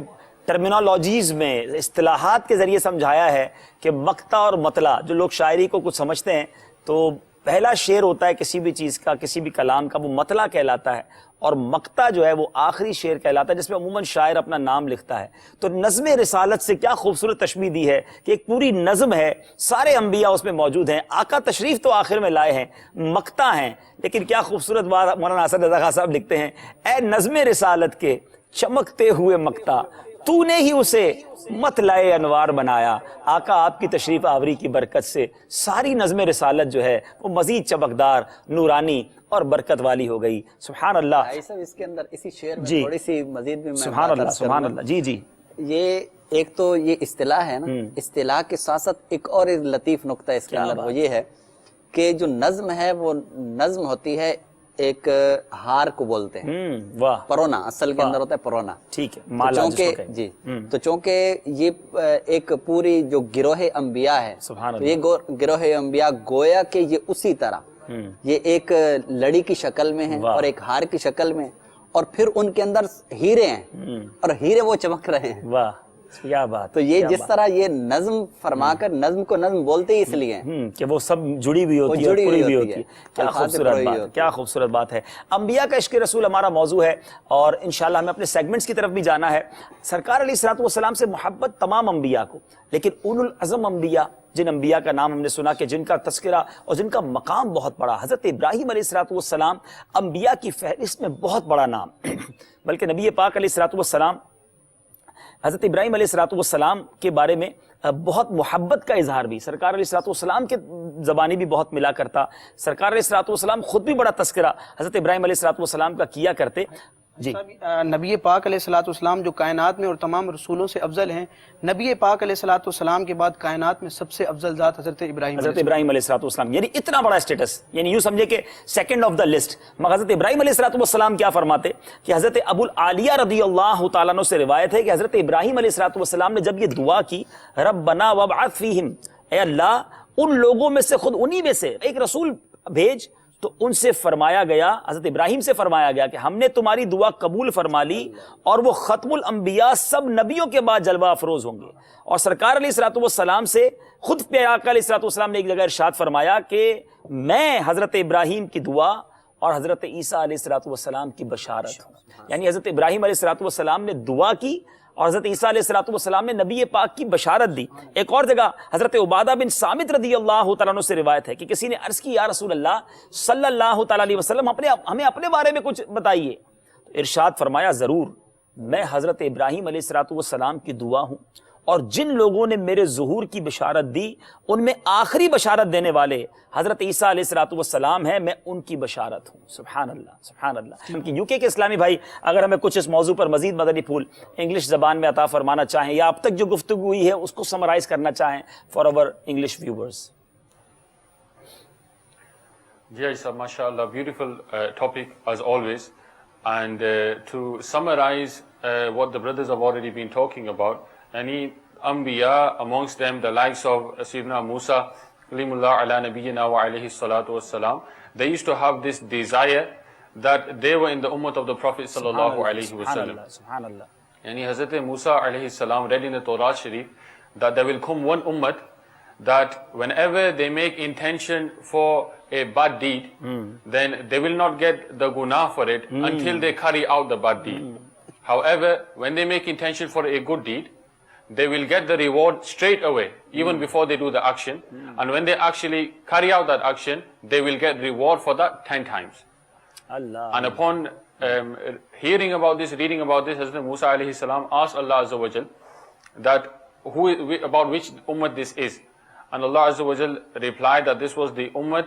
ٹرمینالوجیز میں اصطلاحات کے ذریعے سمجھایا ہے کہ مقطع اور مطلع. جو لوگ شاعری کو کچھ سمجھتے ہیں تو پہلا شعر ہوتا ہے کسی بھی چیز کا, کسی بھی کلام کا, وہ مطلع کہلاتا ہے, اور مقطع جو ہے وہ آخری شعر کہلاتا ہے جس میں عموماً شاعر اپنا نام لکھتا ہے. تو نظم رسالت سے کیا خوبصورت تشبیہ دی ہے کہ ایک پوری نظم ہے, سارے انبیاء اس میں موجود ہیں, آقا تشریف تو آخر میں لائے ہیں, مقطع ہیں. لیکن کیا خوبصورت بات مولانا حسن رضا خان صاحب لکھتے ہیں, اے نظم رسالت کے چمکتے ہوئے مقطع تو نے ہی اسے مطلع انوار بنایا. آقا آپ کی تشریف آوری کی برکت سے ساری نظم رسالت جو ہے وہ مزید چمکدار, نورانی اور برکت والی ہو گئی. سبحان اللہ. بھائی صاحب اس کے اندر اسی شعر میں تھوڑی سی مزید بھی میں سبحان اللہ سبحان اللہ. جی جی. یہ ایک تو یہ اصطلاح ہے نا, اصطلاح کے ساتھ ساتھ ایک اور لطیف نقطہ اس کے اندر وہ یہ ہے کہ جو نظم ہے وہ نظم ہوتی ہے ایک ہار کو بولتے ہیں, پرونا اصل کے اندر ہوتا ہے پرونا. ٹھیک ہے. چونکہ جی تو چونکہ یہ ایک پوری جو گروہ انبیاء ہے, یہ گروہ انبیاء گویا کہ یہ اسی طرح یہ ایک لڑی کی شکل میں ہے اور ایک ہار کی شکل میں, اور پھر ان کے اندر ہیرے ہیں اور ہیرے وہ چمک رہے ہیں. واہ کیا بات. تو یہ جس طرح یہ نظم فرما کر, نظم کو نظم بولتے ہی اس لیے ہیں کہ وہ سب جڑی ہوئی ہوتی ہے, پوری ہوئی ہوتی ہے. کیا خوبصورت بات, کیا خوبصورت بات ہے. انبیاء کا عشق رسول ہمارا موضوع ہے اور انشاءاللہ ہمیں اپنے سیگمنٹس کی طرف بھی جانا ہے. سرکار علیہ الصلوۃ والسلام سے محبت تمام انبیاء کو, لیکن اولو العزم انبیاء, جن انبیاء کا نام ہم نے سنا کہ جن کا تذکرہ اور جن کا مقام بہت بڑا, حضرت ابراہیم علیہ الصلوۃ والسلام انبیاء کی فہرست میں بہت بڑا نام, بلکہ نبی پاک علیہ الصلوۃ والسلام حضرت ابراہیم علیہ الصلوۃ والسلام کے بارے میں بہت محبت کا اظہار بھی سرکار علیہ الصلوۃ والسلام کے زبانی بھی بہت ملا کرتا. سرکار علیہ الصلوۃ والسلام خود بھی بڑا تذکرہ حضرت ابراہیم علیہ الصلوۃ والسلام کا کیا کرتے. جی نبی پاک علیہ الصلوۃ والسلام جو کائنات میں اور تمام رسولوں سے افضل ہیں، نبی پاک علیہ الصلوۃ والسلام کے بعد کائنات میں سب سے افضل ذات حضرت ابراہیم علیہ الصلوۃ والسلام، یعنی اتنا بڑا اسٹیٹس، یعنی یوں سمجھے کہ سیکنڈ آف دا لسٹ. مگر حضرت ابراہیم علیہ الصلوۃ والسلام کیا فرماتے کہ حضرت ابو العالیہ رضی اللہ تعالیٰ عنہ سے روایت ہے کہ حضرت ابراہیم علیہ الصلوۃ والسلام نے جب یہ دعا کی، ربنا وابعث فیہم، اے اللہ ان لوگوں میں سے، خود انہی میں سے ایک رسول بھیج، تو ان سے فرمایا گیا، حضرت ابراہیم سے فرمایا گیا کہ ہم نے تمہاری دعا قبول فرما لی اور وہ ختم الانبیاء سب نبیوں کے بعد جلوہ افروز ہوں گے. اور سرکار علیہ الصلوۃ والسلام سے خود پیارا آقا علیہ الصلوۃ والسلام نے ایک جگہ ارشاد فرمایا کہ میں حضرت ابراہیم کی دعا اور حضرت عیسیٰ علیہ الصلوۃ والسلام کی بشارت ہوں. یعنی حضرت ابراہیم علیہ الصلوۃ والسلام نے دعا کی اور حضرت عیسیٰ علیہ الصلوۃ والسلام نے نبی پاک کی بشارت دی. ایک اور جگہ حضرت عبادہ بن صامت رضی اللہ تعالیٰ عنہ سے روایت ہے کہ کسی نے عرض کی، یا رسول اللہ صلی اللہ تعالیٰ علیہ وسلم ہمیں اپنے بارے میں کچھ بتائیے. تو ارشاد فرمایا، ضرور، میں حضرت ابراہیم علیہ الصلوۃ والسلام کی دعا ہوں، اور جن لوگوں نے میرے ظہور کی بشارت دی ان میں آخری بشارت دینے والے حضرت عیسیٰ علیہ الصلوۃ والسلام ہیں، میں ان کی بشارت ہوں. سبحان اللہ، سبحان اللہ. کیونکہ یو کے اسلامی بھائی اگر ہمیں کچھ اس موضوع پر مزید مدنی پھول انگلش زبان میں عطا فرمانا چاہیں یا اب تک جو گفتگو ہوئی ہے اس کو سمرائز کرنا چاہیں فار اوور انگلش ویورز. جی صاحب، ماشاء اللہ، beautiful topic as always. And to summarize what the brothers have already been talking about, any Anbiya, amongst them the likes of Sayyidina Musa, Kalimullah ala nabiyyina wa alayhi salatu wassalam, they used to have this desire that they were in the ummah of the Prophet sallallahu alayhi wasallam. Subhanallah. Yani Hazrat Musa alayhi salam read in the Torah Sharif that there will come one ummah that whenever they make intention for a bad deed, then they will not get the guna for it until they carry out the bad deed. However, when they make intention for a good deed, they will get the reward straight away, even before they do the action. And when they actually carry out that action, they will get reward for that 10 times. Allah. And upon hearing about this, reading about this, Hazrat Musa alayhi salam asked Allah Azza wa Jal that about which ummah this is. And Allah Azza wa Jal replied that this was the ummah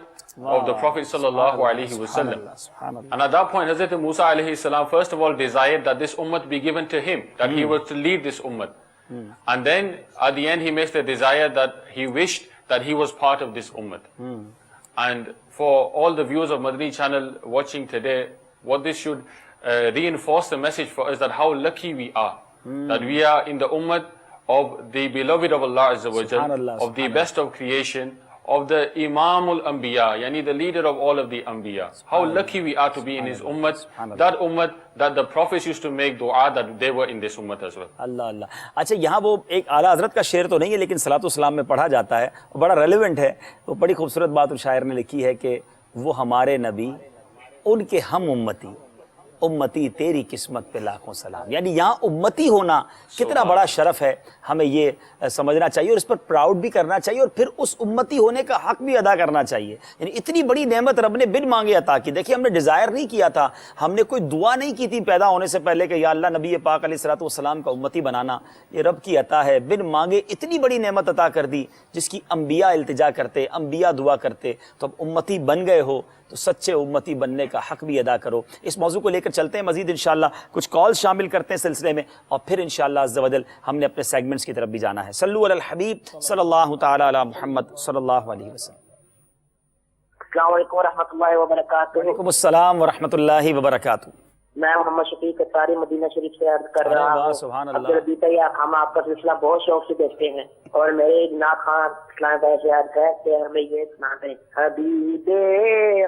of the Prophet sallallahu alaihi wasallam. And at that point, Hazrat Musa alayhi salam first of all desired that this ummah be given to him, that he was to lead this ummah. And then at the end he makes the desire that he wished that he was part of this ummah. And for all the viewers of Madani channel watching today, what this should reinforce the message for us, that how lucky we are, that we are in the ummah of the beloved of Allah Azza wa Jal, of the best of creation, of the Imamul Anbiya, yani the leader of all of the Anbiya. How lucky we are to be in his ummah, that ummah that the prophets used to make dua that they were in this ummah as well. اللہ اللہ. اچھا یہاں وہ ایک اعلیٰ حضرت کا شعر تو نہیں ہے لیکن صلاۃ والسلام میں پڑھا جاتا ہے، بڑا ریلیونٹ ہے. وہ بڑی خوبصورت بات اس شاعر نے لکھی ہے کہ وہ ہمارے نبی، ان کے ہم امتی، امتی تیری قسمت پہ لاکھوں سلام. یعنی یہاں امتی ہونا کتنا بڑا شرف ہے، ہمیں یہ سمجھنا چاہیے اور اس پر پراؤڈ بھی کرنا چاہیے اور پھر اس امتی ہونے کا حق بھی ادا کرنا چاہیے. یعنی اتنی بڑی نعمت رب نے بن مانگے عطا کی. دیکھیے ہم نے ڈیزائر نہیں کیا تھا، ہم نے کوئی دعا نہیں کی تھی پیدا ہونے سے پہلے کہ یا اللہ نبی پاک علیہ الصلوۃ والسلام کا امتی بنانا. یہ رب کی عطا ہے، بن مانگے اتنی بڑی نعمت عطا کر دی جس کی انبیاء التجا کرتے، انبیاء دعا کرتے. تو اب امتی بن گئے ہو تو سچے امتی بننے کا حق بھی ادا کرو. اس موضوع کو لے کر چلتے ہیں مزید انشاءاللہ، کچھ کال شامل کرتے ہیں سلسلے میں اور پھر انشاءاللہ عز و جل ہم نے اپنے سیگمنٹس کی طرف بھی جانا ہے. صلو علی الحبیب صلی اللہ تعالی علی محمد صلی اللہ علیہ وسلم. السلام علیکم ورحمۃ اللہ وبرکاتہ. وعلیکم السلام ورحمۃ اللہ وبرکاتہ. میں محمد شفیق اتاری مدینہ شریف سے عرض کر رہا ہوں. سبحان اللہ. عبدالربی طیب، ہم آپ کا سلسلہ بہت شوق سے دیکھتے ہیں اور میرے ناک خان اسلام بھائی سے عرض ہے کہ ہمیں یہ سناتے ہیں، حبیب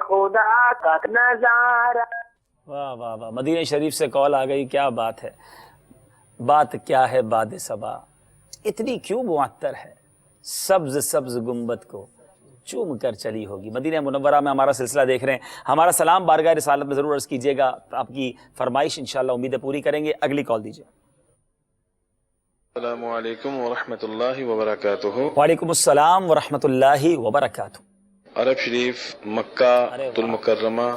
خدا کا نظارہ. واہ واہ واہ، مدینہ شریف سے کال آ گئی، کیا بات ہے. بات کیا ہے باد صبا، اتنی کیوں معطر ہے، سبز سبز گنبد کو چوم کر چلی ہوگی. مدینہ منورہ میں ہمارا سلسلہ دیکھ رہے ہیں. ہمارا سلام بارگاہ رسالت میں ضرور عرض کیجیے گا. آپ کی فرمائش انشاءاللہ امیدیں پوری کریں گے. اگلی کال دیجیے. السلام علیکم ورحمۃ اللہ وبرکاتہ. وعلیکم السلام ورحمۃ اللہ وبرکاتہ. عرب شریف مکہ المکرمہ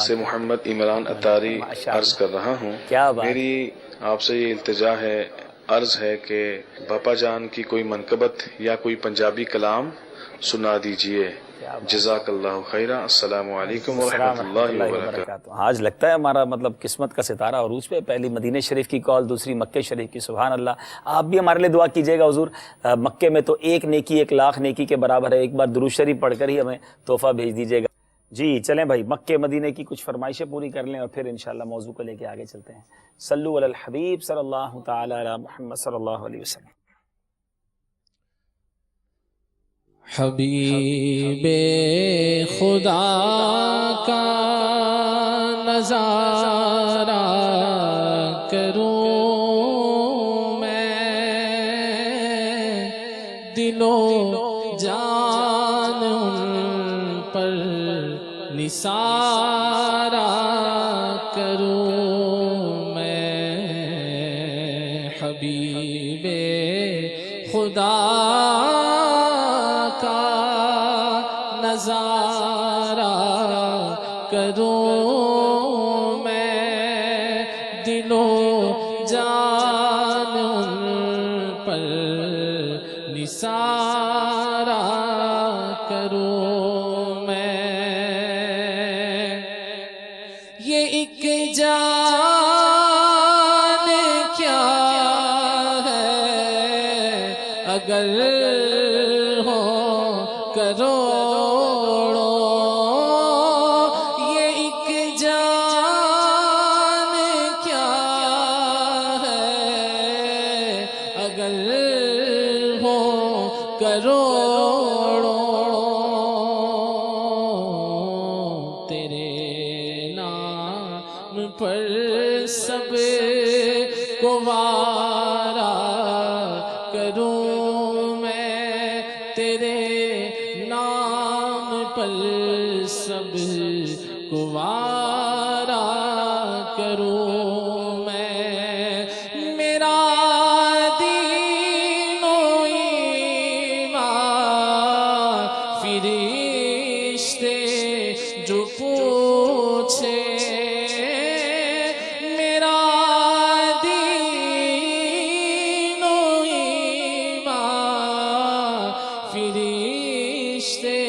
سے محمد عمران اتاری عرض کر رہا ہوں. میری آپ سے یہ التجا ہے، عرض ہے کہ باپا جان کی کوئی منقبت یا کوئی پنجابی کلام سنا دیجئے. جزاک اللہ خیرہ. السلام علیکم ورحمۃ اللہ وبرکاتہ. آج لگتا ہے ہمارا مطلب قسمت کا ستارہ عروج پہ. پہلی مدینہ شریف کی کال, دوسری مکہ شریف کی. سبحان اللہ. آپ بھی ہمارے لیے دعا کیجیے گا. حضور مکے میں تو ایک نیکی 1,00,000 نیکی کے برابر ہے. ایک بار درود شریف پڑھ کر ہی ہمیں تحفہ بھیج دیجیے گا. جی چلیں بھائی, مکے مدینہ کی کچھ فرمائشیں پوری کر لیں اور پھر انشاءاللہ موضوع کو لے کے آگے چلتے ہیں. صلو علی الحبیب صلی اللہ تعالی علی محمد صلی اللہ علیہ وسلم. حبیب خدا کا نظارہ کروں میں, دل و جان ان پر نثارہ کروں میں. حبیب خدا نظارہ کروں میں, دل و جان ان پر نثارہ کروں میں. یہ ایک جان کیا ہے اگر ہو کروڑوں, یہ ایک جان کیا ہے اگر ہو کروڑوں. تیرے نام پر سب کو وارا کروں میں, تیرے نام پر سب کو وارا کروں میں. میرا دین و ایمان فرشتے جو پوچھے, میرا دین و ایمان فرشتے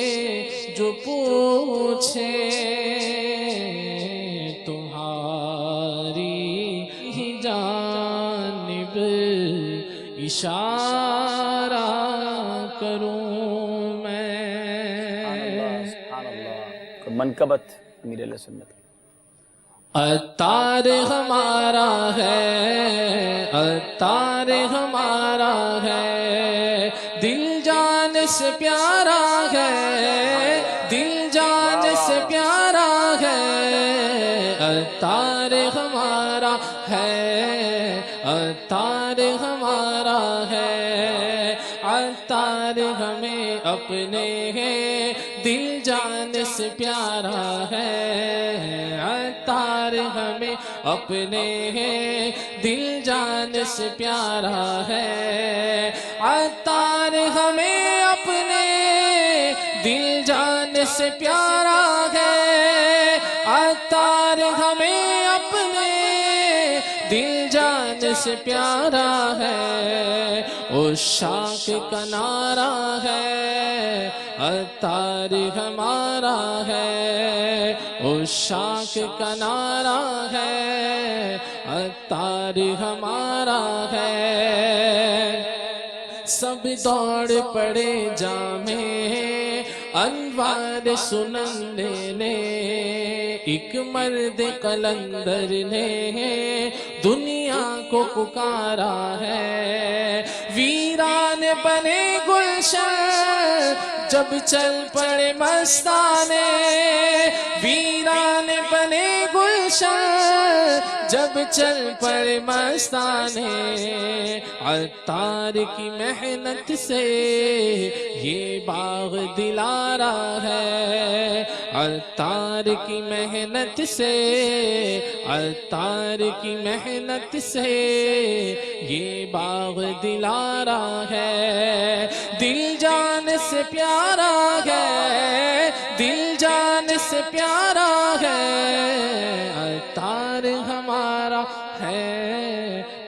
جو پوچھے, تمہاری ہی جانب اشارہ کروں میں. منقبت امیر علیہ سنت. عطار ہمارا ہے, عطار ہمارا ہے, دل جان سے پیارا ہے, دل جان سے پیارا ہے. عطار ہمارا ہے, عطار ہمارا ہے, عطار ہمیں اپنے ہیں, دل جان سے پیارا ہے. عطار ہمیں اپنے ہیں, دل جان سے پیارا ہے. عطار ہمیں اپنے دل جان سے پیارا ہے. عطار ہمیں اپنے دل جان سے پیارا ہے. عشاق کا نعرہ ہے, عطار ہمارا ہے. عشاق کا نعرہ ہے, عطار ہمارا ہے. سب دوڑ پڑے جامے انوار سننے نے, ایک مرد قلندر نے دنیا کو پکارا ہے. ویران بنے گلشن جب چل پڑے مستانے, ویران بنے گلشن جب چل پڑے مستانے. عطار کی محنت سے یہ باغ دلارا ہے, عطار کی محنت سے, عطار کی محنت سے یہ باغ دلارا ہے. دل جان سے پیارا ہے, دل جان سے پیارا ہے. عطار ہمارا ہے,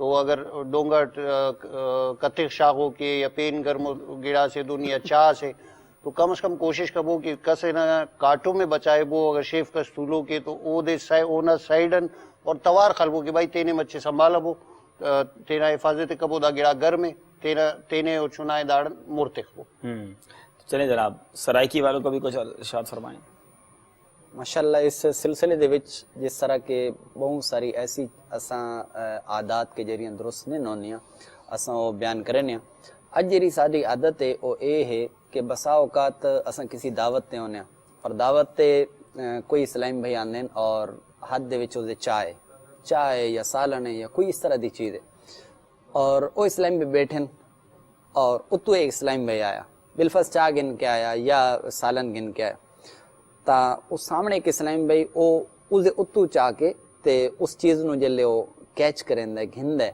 تو اگر ڈونگا کتک شاخوں کے یا پین گرم گڑا سے دن یا چاہ سے تو کم از کم کوشش کرو کہ کسے نہ کاٹوں میں بچائے بو اگر شیف کا ستولو کے تو او دے اونا سائیڈن اور توار خلبو کہ بھائی تینے مچھے سنبھالا بو تینا حفاظت کبو دا گڑا گھر میں تینے اور چنائے داڑن مرتق بو. چلیں جناب سرائکی والوں کو بھی کچھ ارشاد فرمائیں. ماشاءاللہ اس سلسلے دے وچ جس طرح کے بہت ساری ایسی اساں عادات کے جریاں درست نہیں ہونیاں اساں وہ بیان کرنے ہیں. اج جی ساری عادت ہے وہ اے ہے کہ بسا اوقات اساں کسی دعوت تے ہونے اور دعوت تے کوئی اسلام بھائی آندے اور ہاتھ دے وچ او چائے یا سالن ہے یا کوئی اس طرح دی چیز ہے اور وہ اسلام میں بیٹھن اور اتو ایک اسلام بھائی آیا بالفرض چاہ گن کے آیا یا سالن گن کے آیا تا اس سامنے ایک اسلام بھائی او اس دے اتو چاہ کے تے اس چیز نو جلے وہ کیچ کریں دے گھن دے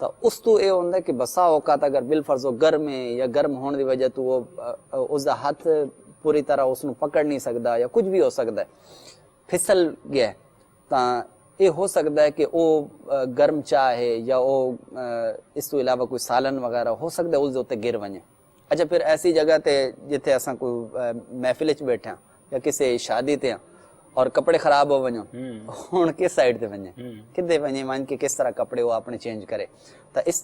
تو اس تو اے ہوندہ کہ بسا اوقات اگر بالفرض وہ گرم ہے یا گرم ہونے دی وجہ تو وہ اس دا ہاتھ پوری طرح اس نو پکڑ نہیں سکتا یا کچھ بھی ہو سکتا ہے پھسل گیا ہے تا یہ ہو سکتا ہے کہ وہ گرم چاہ ہے یا وہ اس تو علاوہ کوئی سالن وغیرہ ہو سکتا ہے اس دے ہوتے گر ونجے. اچھا پھر ایسی جگہ تے جتے اساں کوئی محفل چ بیٹھے ہیں یا کسی شادی تے ہیں اور کپڑے خراب ہو ونجو ہن کس سائیڈ تے ونجے کدے ونجے مان کے کس طرح کپڑے وہ اپنے چینج کرے. تا اس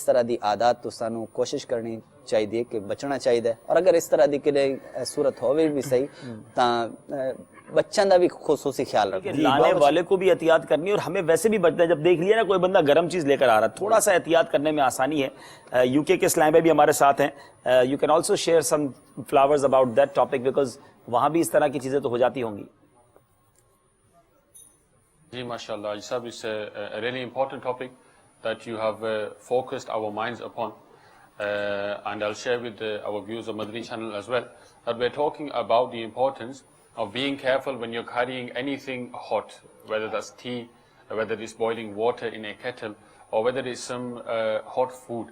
طرح دی عادات تو سانو کوشش کرنی چاہیے کہ بچنا چاہیے اور اگر اس طرح دی کدے صورت ہوے بھی صحیح تا بچوں کا بھی خصوصی خیال رکھیں. لانے والے کو بھی احتیاط کرنی اور ہمیں ویسے بھی بچنا ہے. جب دیکھ لیا نا کوئی بندہ گرم چیز لے کر آ رہا تھوڑا سا احتیاط کرنے میں آسانی ہے. یو کے اسلام بھائی بھی ہمارے ساتھ ہیں. You can also share some flowers about that topic because وہاں بھی اس طرح کی چیزیں تو ہو جاتی ہوں گی. جی ماشاء اللہ جی صاحب it's a really important topic that you have focused our minds upon and I'll share with our viewers of Madani channel as well that we're talking about the importance of being careful when you're carrying anything hot, whether that's tea, whether it's boiling water in a kettle, or whether it's some hot food.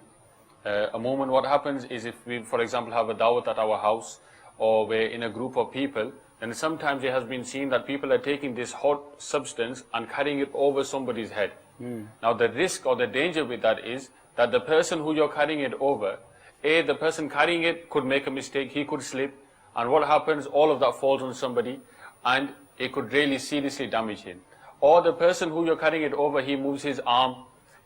A moment what happens is if we, for example, have a dawat at our house, or we're in a group of people, then sometimes it has been seen that people are taking this hot substance and carrying it over somebody's head. Now the risk or the danger with that is that the person who you're carrying it over, the person carrying it could make a mistake, he could slip, and what happens, all of that falls on somebody and it could really seriously damage him. Or the person who you're carrying it over, he moves his arm,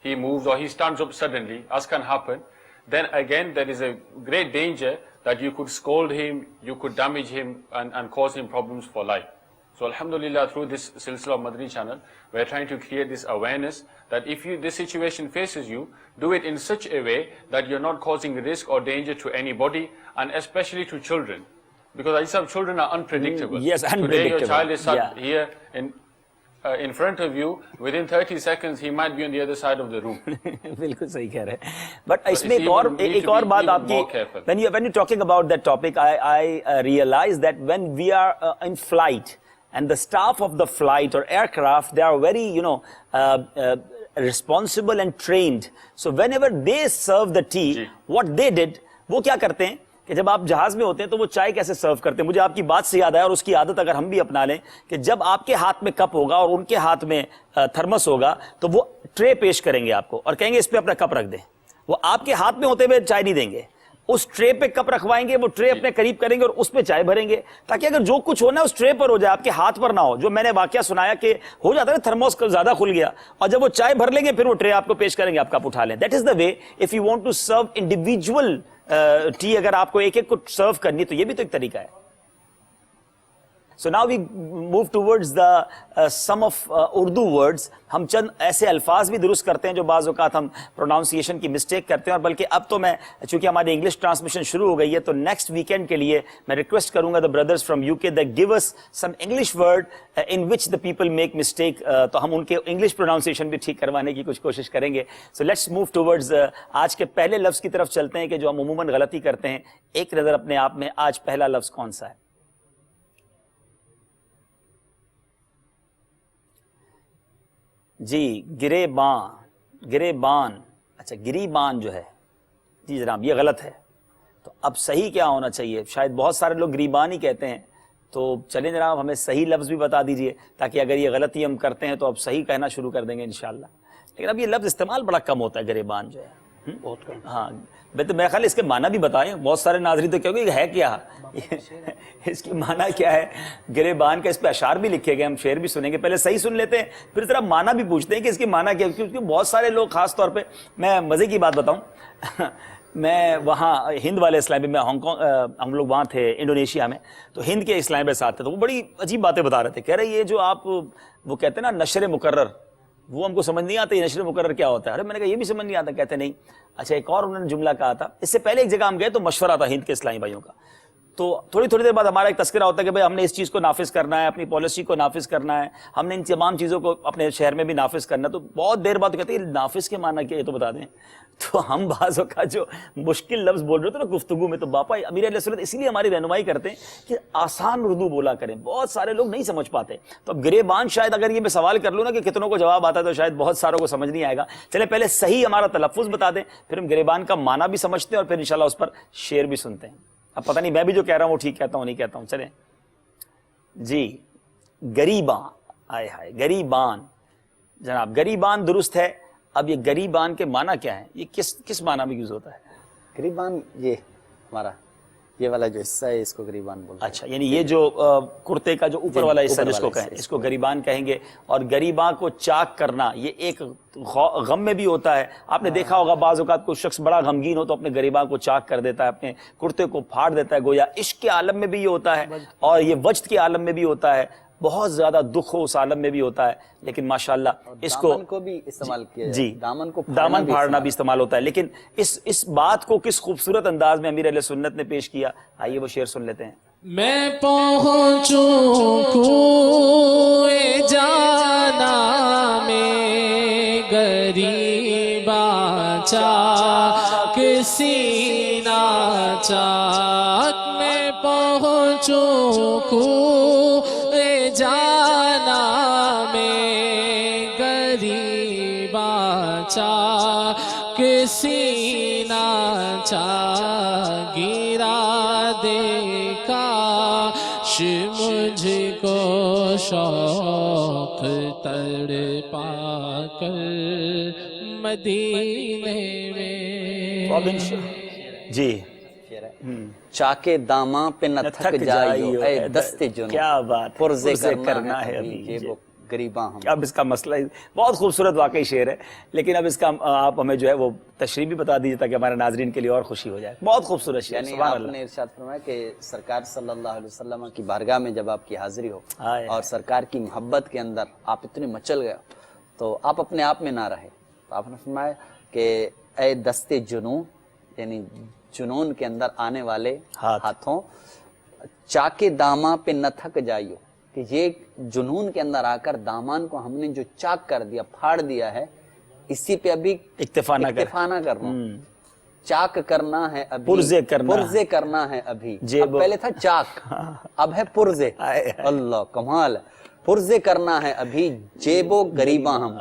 he moves or he stands up suddenly, as can happen. Then again there is a great danger that you could scold him, you could damage him and cause him problems for life. So alhamdulillah, through this Silsila of Madani channel, we're trying to create this awareness that if this situation faces you, do it in such a way that you're not causing risk or danger to anybody and especially to children. Because some children are unpredictable. Yes, unpredictable. Today your child is sat here in front of you, within 30 seconds he might be on the other side of the room. بالکل صحیح کہہ رہے ہیں. But اس میں ایک اور بات آپ کی, when you're talking about that topic, I realize that when we are in flight and the staff of the flight or aircraft, they are very, responsible and trained. So whenever they serve the tea, what they did, وہ کیا کرتے ہیں کہ جب آپ جہاز میں ہوتے ہیں تو وہ چائے کیسے سرو کرتے ہیں. مجھے آپ کی بات سے یاد آیا اور اس کی عادت اگر ہم بھی اپنا لیں کہ جب آپ کے ہاتھ میں کپ ہوگا اور ان کے ہاتھ میں تھرمس ہوگا تو وہ ٹرے پیش کریں گے آپ کو اور کہیں گے اس پہ اپنا کپ رکھ دیں. وہ آپ کے ہاتھ میں ہوتے ہوئے چائے نہیں دیں گے, اس ٹرے پہ کپ رکھوائیں گے, وہ ٹرے اپنے قریب کریں گے اور اس پہ چائے بھریں گے تاکہ اگر جو کچھ ہونا ہے اس ٹرے پر ہو جائے, آپ کے ہاتھ پر نہ ہو. جو میں نے واقعہ سنایا کہ ہو جاتا ہے تھرموس زیادہ کھل گیا اور جب وہ چائے بھر لیں گے پھر وہ ٹرے آپ کو پیش کریں گے, آپ کپ اٹھا لیں. That is the way if you want to serve individual tea, اگر آپ کو ایک ایک کو سرو کرنی تو یہ بھی تو ایک طریقہ ہے. So now we move towards the some of Urdu words. ہم چند ایسے الفاظ بھی درست کرتے ہیں جو بعض اوقات ہم پروناؤنسیشن کی مسٹیک کرتے ہیں, اور بلکہ اب تو میں چونکہ ہماری انگلش ٹرانسمیشن شروع ہو گئی ہے تو نیکسٹ ویکینڈ کے لیے میں ریکویسٹ کروں گا the brothers from UK that give us some English word in which the people make mistake, تو ہم ان کے انگلش پروناؤنسیشن بھی ٹھیک کروانے کی کچھ کوشش کریں گے. So let's move towards آج کے پہلے لفظ کی طرف چلتے ہیں کہ جو ہم عموماً غلطی کرتے ہیں. ایک نظر اپنے آپ میں, آج پہلا لفظ کون سا ہے؟ جی گریبان. اچھا گریبان جو ہے, جی جناب یہ غلط ہے. تو اب صحیح کیا ہونا چاہیے؟ شاید بہت سارے لوگ گریبان ہی کہتے ہیں, تو چلیں جناب ہمیں صحیح لفظ بھی بتا دیجئے تاکہ اگر یہ غلطی ہم کرتے ہیں تو اب صحیح کہنا شروع کر دیں گے انشاءاللہ. لیکن اب یہ لفظ استعمال بڑا کم ہوتا ہے گریبان جو ہے. بہت کم. ہاں تو میرے خیال اس کے معنی بھی بتائیں. بہت سارے ناظرین تو کہو گے ہے کیا, اس کی معنی کیا ہے. گریبان کا اس پہ اشعار بھی لکھے گئے, ہم شعر بھی سنیں گے. پہلے صحیح سن لیتے ہیں, پھر ذرا معنی بھی پوچھتے ہیں کہ اس کی معنی کیا ہے. کیونکہ بہت سارے لوگ, خاص طور پہ میں مزے کی بات بتاؤں, میں وہاں ہند والے اسلامی میں ہانگ کانگ, ہم لوگ وہاں تھے انڈونیشیا میں, تو ہند کے اسلامی کے ساتھ تھے, تو وہ بڑی عجیب باتیں بتا رہے تھے. کہہ رہے یہ جو آپ وہ کہتے ہیں نا نشر مقرر, وہ ہم کو سمجھ نہیں آتا یہ نشر مقرر کیا ہوتا ہے. ارے میں نے کہا یہ بھی سمجھ نہیں آتا. کہتے نہیں. اچھا ایک اور انہوں نے جملہ کہا تھا, اس سے پہلے ایک جگہ ہم گئے تو مشورہ تھا ہند کے اسلامی بھائیوں کا, تو تھوڑی دیر بعد ہمارا ایک تذکرہ ہوتا ہے کہ بھائی ہم نے اس چیز کو نافذ کرنا ہے, اپنی پالیسی کو نافذ کرنا ہے, ہم نے ان تمام چیزوں کو اپنے شہر میں بھی نافذ کرنا ہے. تو بہت دیر بعد کہتے ہیں نافذ کے معنی کیا یہ تو بتا دیں. تو ہم بعض اوقات جو مشکل لفظ بول رہے ہوتے ہیں نا گفتگو میں, تو باپا امیر علیہ السلام اسی لیے ہماری رہنمائی کرتے ہیں کہ آسان اردو بولا کریں. بہت سارے لوگ نہیں سمجھ پاتے. تو اب گریبان شاید اگر یہ میں سوال کر لوں نا کہ کتنوں کو جواب آتا ہے تو شاید بہت ساروں کو سمجھ نہیں آئے گا. چلیں پہلے صحیح ہمارا تلفظ بتا دیں, پھر ہم گریبان کا معنی بھی سمجھتے ہیں اور پھر انشاءاللہ اس پر شعر بھی سنتے ہیں. اب پتہ نہیں میں بھی جو کہہ رہا ہوں وہ ٹھیک کہتا ہوں نہیں کہتا ہوں. چلیں جی, گریباں, آئے ہائے گریبان جناب, گریبان درست ہے. اب یہ گریبان کے معنی کیا ہے, یہ کس معنی میں یوز ہوتا ہے؟ گریبان یہ ہمارا یہ والا جو حصہ ہے اس کو گریبان بولتے ہیں. اچھا یعنی یہ جو کرتے کا جو اوپر والا حصہ جس کو کہیں اس کو گریبان کہیں گے. اور گریباں کو چاک کرنا یہ ایک غم میں بھی ہوتا ہے. آپ نے دیکھا ہوگا بعض اوقات کوئی شخص بڑا غمگین ہو تو اپنے گریباں کو چاک کر دیتا ہے, اپنے کرتے کو پھاڑ دیتا ہے. گویا عشق کے عالم میں بھی یہ ہوتا ہے اور یہ وجد کے عالم میں بھی ہوتا ہے. بہت زیادہ دکھ ہو اس عالم میں بھی ہوتا ہے. لیکن ماشاءاللہ اس کو بھی استعمال کیا جی دامن پھاڑنا بھی استعمال ہوتا ہے. لیکن اس بات کو کس خوبصورت انداز میں امیر اہل سنت نے پیش کیا, آئیے وہ شعر سن لیتے ہیں. میں پہنچوں کوئے جانا میں غریباں چاک سینہ چاک, میں پہنچوں کوئے جانا میں غریباں چاک سینہ چاک, گرا دے کاش مجھ کو شوق تڑپا کر مدینے میں. جی چاکے داماں پہ نہ تھک جائیو اے دست جنوں, کیا بات, پرزے کرنا ہے ابھی جیبو گریباں ہم. اب اس کا مسئلہ بہت خوبصورت واقعی شعر ہے, لیکن اب اس کا آپ ہمیں جو ہے وہ تشریح بھی بتا دیجیے تاکہ ہمارے ناظرین کے لیے اور خوشی ہو جائے. بہت خوبصورت شعر. یعنی آپ نے ارشاد فرمایا کہ سرکار صلی اللہ علیہ وسلم کی بارگاہ میں جب آپ کی حاضری ہو اور سرکار کی محبت کے اندر آپ اتنے مچل گئے تو آپ اپنے آپ میں نہ رہے. تو آپ نے فرمایا کہ اے دست جنوں, یعنی جنون کے اندر آنے والے ہاتھوں, چاکے داماں پہ نہ تھک جائیو, کہ یہ جنون کے اندر آ کر دامان کو ہم نے جو چاک کر دیا, پھاڑ دیا ہے, اسی پہ ابھی اکتفا نہ کرنا. چاک کرنا ہے ابھی, پرزے کرنا ہے ابھی. پہلے تھا چاک, اب ہے پرزے. اللہ کمال, پرزے کرنا ہے ابھی جیبو غریباں ہم.